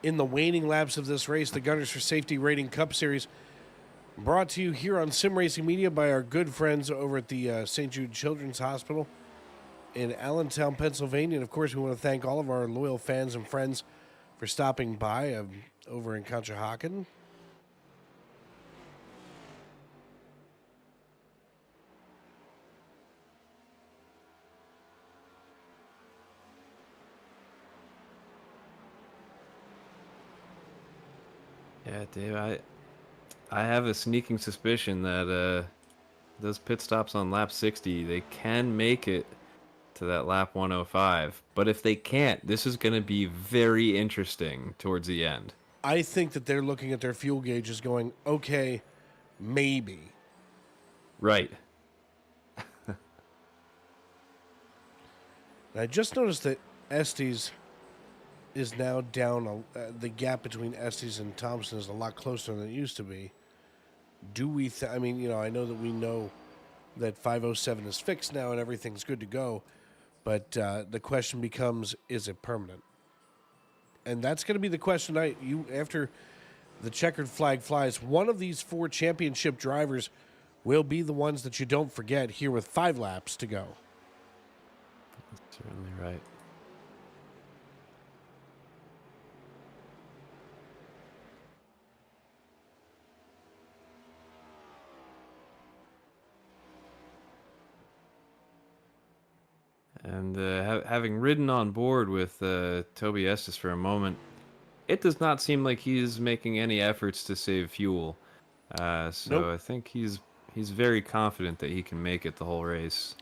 in the waning laps of this race. The Gunners for Safety Rating Cup Series brought to you here on Sim Racing Media by our good friends over at the St. Jude Children's Hospital in Allentown, Pennsylvania. And, of course, we want to thank all of our loyal fans and friends for stopping by over in Conshohocken. Yeah, Dave, I have a sneaking suspicion that those pit stops on lap 60, they can make it to that lap 105. But if they can't, this is going to be very interesting towards the end. I think that they're looking at their fuel gauges going, okay, maybe. Right. I just noticed that Estes is now down. The gap between Estes and Thompson is a lot closer than it used to be. Do we? I mean, you know, I know that we know that 507 is fixed now and everything's good to go, but the question becomes: is it permanent? And that's going to be the question. After the checkered flag flies, one of these four championship drivers will be the ones that you don't forget here with 5 laps to go. That's certainly right. And having ridden on board with Toby Estes for a moment, it does not seem like he's making any efforts to save fuel. So I think he's very confident that he can make it the whole race.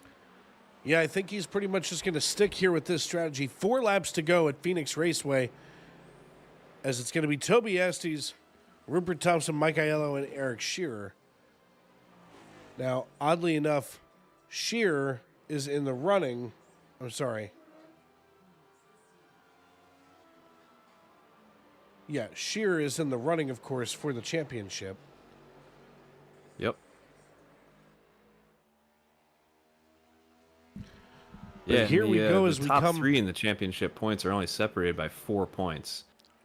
Yeah, I think he's pretty much just going to stick here with this strategy. 4 laps to go at Phoenix Raceway, as it's going to be Toby Estes, Rupert Thompson, Mike Aiello, and Eric Shearer. Now, oddly enough, Shearer is in the running. I'm sorry. Yeah, Shearer is in the running, of course, for the championship. Yep. But here we go as the we top come. 3 in the championship points are only separated by 4 points.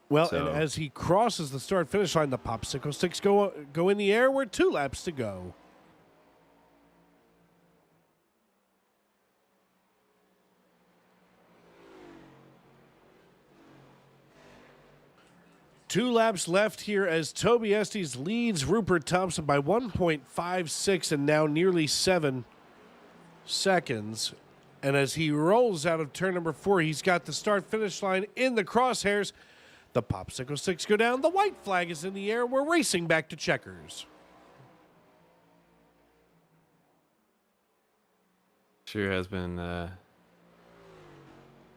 Well, and as he crosses the start-finish line, the popsicle sticks go in the air. We're 2 laps to go. 2 laps left here as Toby Estes leads Rupert Thompson by 1.56 and now nearly 7 seconds. And as he rolls out of turn number 4, he's got the start-finish line in the crosshairs. The popsicle sticks go down. The white flag is in the air. We're racing back to checkers. Sure has been a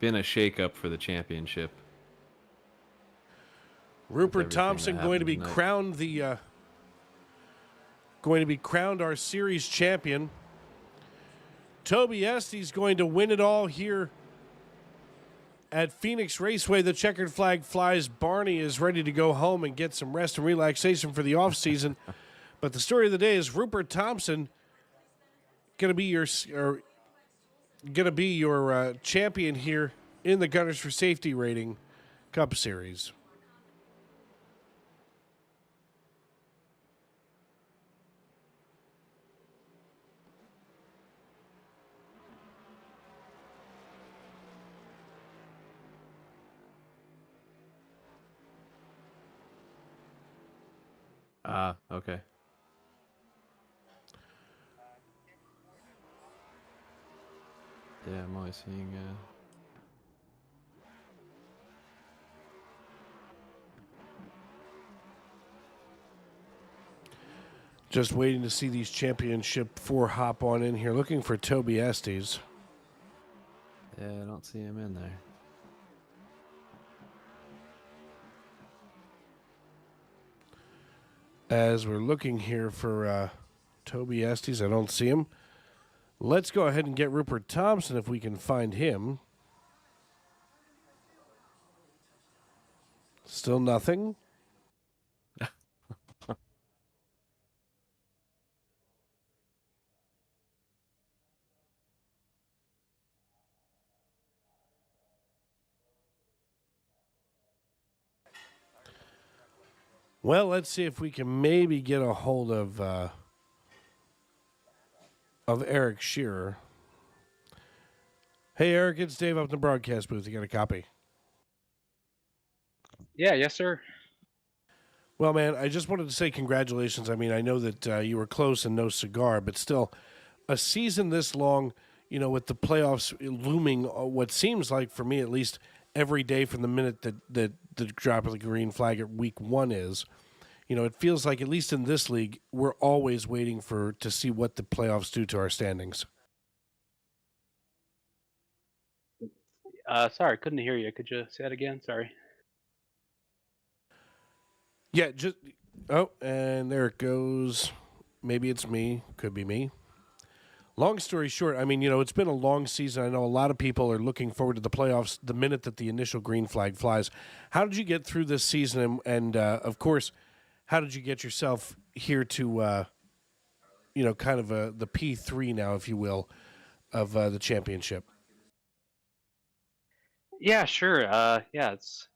shakeup for the championship. Rupert Thompson going to be crowned our series champion. Toby Estes going to win it all here at Phoenix Raceway. The checkered flag flies. Barney is ready to go home and get some rest and relaxation for the off season. But the story of the day is Rupert Thompson going to be your champion here in the Gunners for Safety rating Cup Series. Okay. Yeah, I'm always seeing Just waiting to see these championship 4 hop on in here, looking for Toby Estes. yeah, I don't see him in there. As we're looking here for Toby Estes, I don't see him. Let's go ahead and get Rupert Thompson if we can find him. Still nothing. Well, let's see if we can maybe get a hold of Eric Shearer. Hey, Eric, it's Dave up in the broadcast booth. You got a copy? Yeah, yes, sir. Well, man, I just wanted to say congratulations. I mean, I know that you were close and no cigar, but still, a season this long, you know, with the playoffs looming, what seems like, for me at least, every day from the minute that the drop of the green flag at week 1 is, you know, it feels like, at least in this league, we're always waiting to see what the playoffs do to our standings. Sorry, couldn't hear you. Could you say that again? Sorry. Yeah, and there it goes. Maybe it's me. Could be me. Long story short, I mean, you know, it's been a long season. I know a lot of people are looking forward to the playoffs the minute that the initial green flag flies. How did you get through this season? And of course, how did you get yourself here to, you know, kind of the P3 now, if you will, of the championship? Yeah, sure. Yeah, it's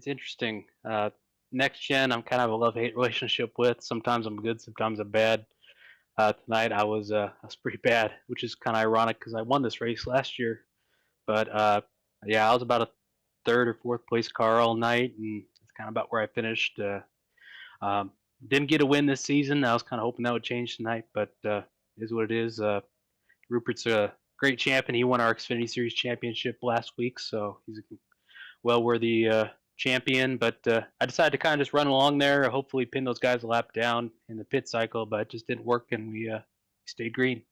interesting. Next gen, I'm kind of a love-hate relationship with. Sometimes I'm good, sometimes I'm bad. Tonight I was pretty bad, which is kind of ironic because I won this race last year. But yeah, I was about a 3rd or 4th place car all night, and it's kind of about where I finished. Didn't get a win this season. I was kind of hoping that would change tonight, but it is what it is. Rupert's a great champion. He won our Xfinity Series championship last week, so he's a well-worthy champion. But I decided to kind of just run along there, hopefully pin those guys a lap down in the pit cycle, but it just didn't work, and we stayed green.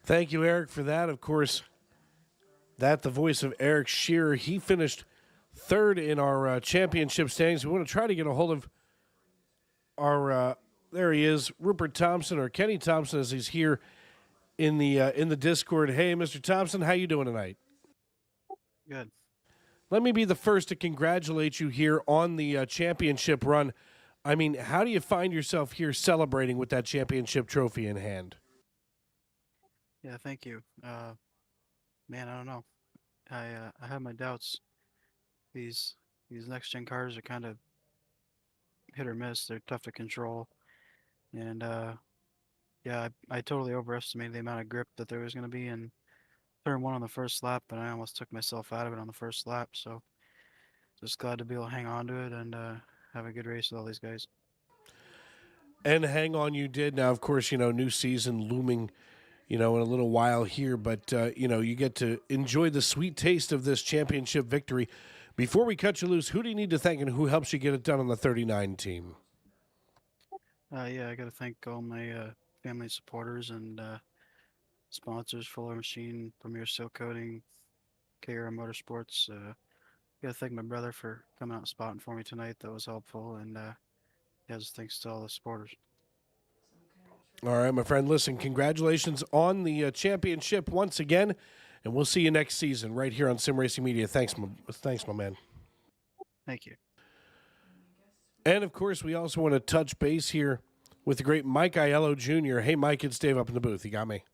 Thank you, Eric, for that. Of course, the voice of Eric Shearer. He finished 3rd in our championship standings. We want to try to get a hold of our there he is, Rupert Thompson, or Kenny Thompson, as he's here in the Discord. Hey, Mr. Thompson, how you doing tonight? Good. Let me be the first to congratulate you here on the championship run. I mean, how do you find yourself here celebrating with that championship trophy in hand? Yeah, thank you. Man, I don't know. I have my doubts. These next gen cars are kind of hit or miss. They're tough to control, and yeah, I totally overestimated the amount of grip that there was going to be in turn 1 on the first lap, and I almost took myself out of it on the first lap. So just glad to be able to hang on to it and have a good race with all these guys. And hang on, you did. Now, of course, new season looming, in a little while here, but, you get to enjoy the sweet taste of this championship victory. Before we cut you loose, who do you need to thank and who helps you get it done on the 39 team? Yeah, I got to thank all my family supporters and sponsors, Fuller Machine, Premier Seal Coating, KR Motorsports. Got to thank my brother for coming out and spotting for me tonight. That was helpful. And just thanks to all the supporters. All right, my friend, listen, congratulations on the championship once again, and we'll see you next season right here on Sim Racing Media. Thanks, my man. Thank you. And, of course, we also want to touch base here with the great Mike Aiello Jr. Hey, Mike, it's Dave up in the booth. You got me?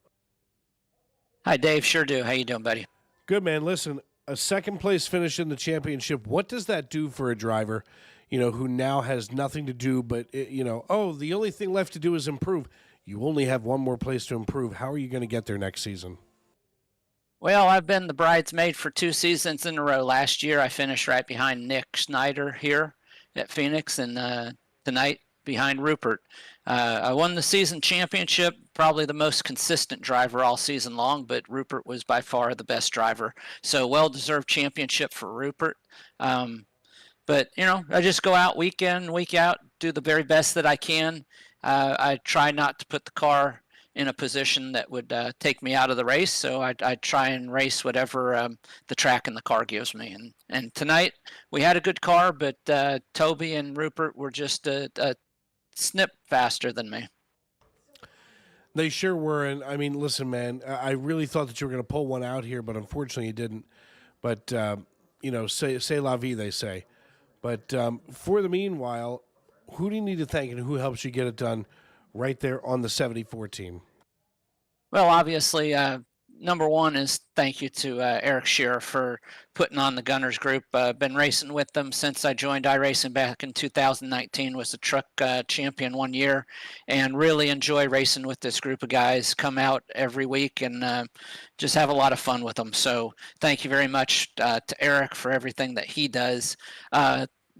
Hi, Dave. Sure do. How you doing, buddy? Good, man. Listen, a second-place finish in the championship, what does that do for a driver, who now has nothing to do but, the only thing left to do is improve? You only have one more place to improve. How are you going to get there next season? Well, I've been the bridesmaid for 2 seasons in a row. Last year, I finished right behind Nick Schneider here at Phoenix, and tonight behind Rupert. I won the season championship, probably the most consistent driver all season long, but Rupert was by far the best driver. So well-deserved championship for Rupert. But, I just go out week in, week out, do the very best that I can. I try not to put the car in a position that would take me out of the race. So I try and race whatever the track and the car gives me. And tonight we had a good car, but Toby and Rupert were just a snip faster than me. They sure were. And I mean, listen, man, I really thought that you were going to pull one out here, but unfortunately you didn't. But, say la vie, they say. But for the meanwhile, who do you need to thank and who helps you get it done right there on the 74 team? Well, obviously, number one is thank you to Eric Shearer for putting on the Gunners group. Been racing with them since I joined iRacing back in 2019. Was the truck champion 1 year, and really enjoy racing with this group of guys. Come out every week and just have a lot of fun with them. So thank you very much to Eric for everything that he does.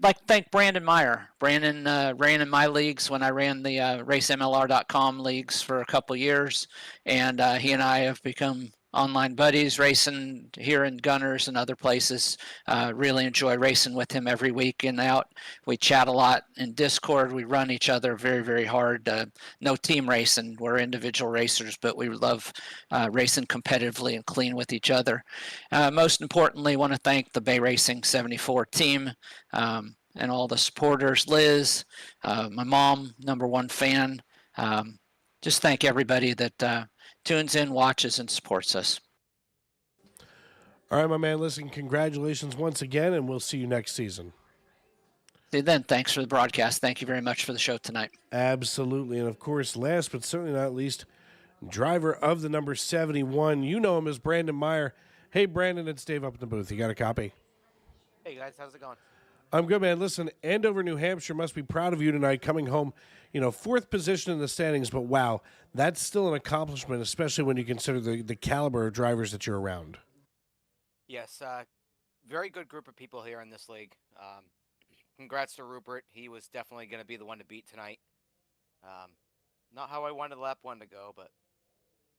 Like to thank Brandon Meyer. Brandon ran in my leagues when I ran the RaceMLR.com leagues for a couple years, and he and I have become online buddies, racing here in Gunners and other places. Really enjoy racing with him every week and out. We chat a lot in Discord. We run each other very, very hard. No team racing. We're individual racers, but we love racing competitively and clean with each other. Most importantly, want to thank the Bay Racing 74 team and all the supporters. Liz, my mom, #1 fan. Just thank everybody that tunes in, watches, and supports us. All right, my man, listen, congratulations once again, and we'll see you next season. See you then. Thanks for the broadcast. Thank you very much for the show tonight. Absolutely. And, of course, last but certainly not least, driver of the number 71. You know him as Brandon Meyer. Hey, Brandon, it's Dave up in the booth. You got a copy? Hey, guys. How's it going? I'm good, man. Listen, Andover, New Hampshire must be proud of you tonight coming home, 4th position in the standings, but wow, that's still an accomplishment, especially when you consider the caliber of drivers that you're around. Yes, very good group of people here in this league. Congrats to Rupert. He was definitely going to be the one to beat tonight. Not how I wanted lap 1 to go, but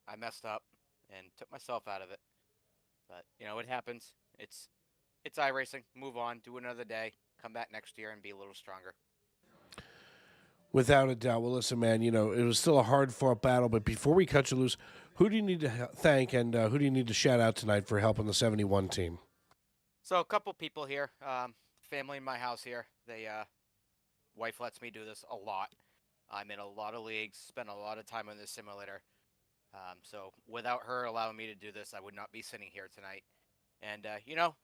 I messed up and took myself out of it. But, it happens. It's iRacing. Move on. Do another day. Come back next year and be a little stronger. Without a doubt. Well, listen, man, it was still a hard-fought battle, but before we cut you loose, who do you need to thank and who do you need to shout out tonight for helping the 71 team? So a couple people here, family in my house here. Wife lets me do this a lot. I'm in a lot of leagues, spend a lot of time on this simulator. So without her allowing me to do this, I would not be sitting here tonight. And,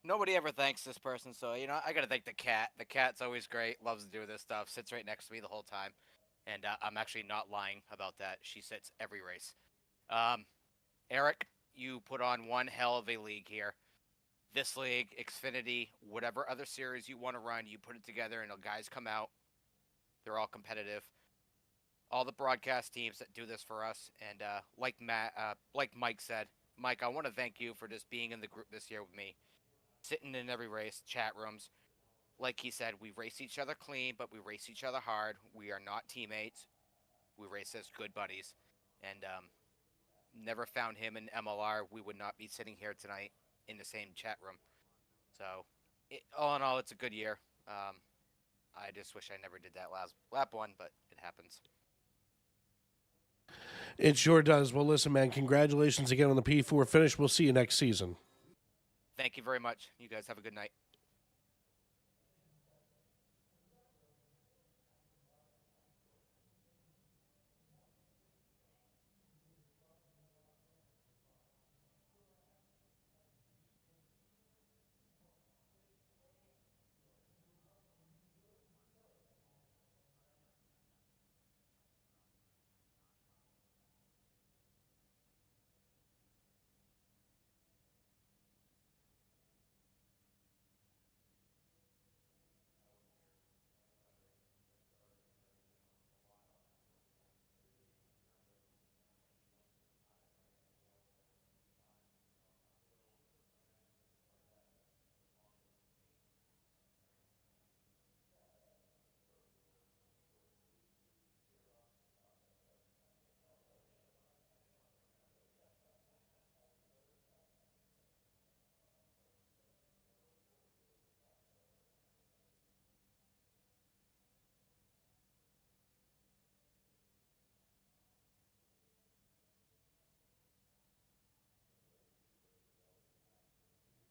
nobody ever thanks this person, so, I gotta thank the cat. The cat's always great, loves to do this stuff, sits right next to me the whole time. And I'm actually not lying about that. She sits every race. Eric, you put on one hell of a league here. This league, Xfinity, whatever other series you want to run, you put it together and the guys come out. They're all competitive. All the broadcast teams that do this for us. And like Mike said, Mike, I want to thank you for just being in the group this year with me, sitting in every race, chat rooms, like he said, we race each other clean, but we race each other hard. We are not teammates. We race as good buddies. And never found him in MLR. We would not be sitting here tonight in the same chat room. So, all in all, it's a good year. I just wish I never did that last lap one, but it happens. It sure does. Well, listen, man, congratulations again on the P4 finish. We'll see you next season. Thank you very much. You guys have a good night.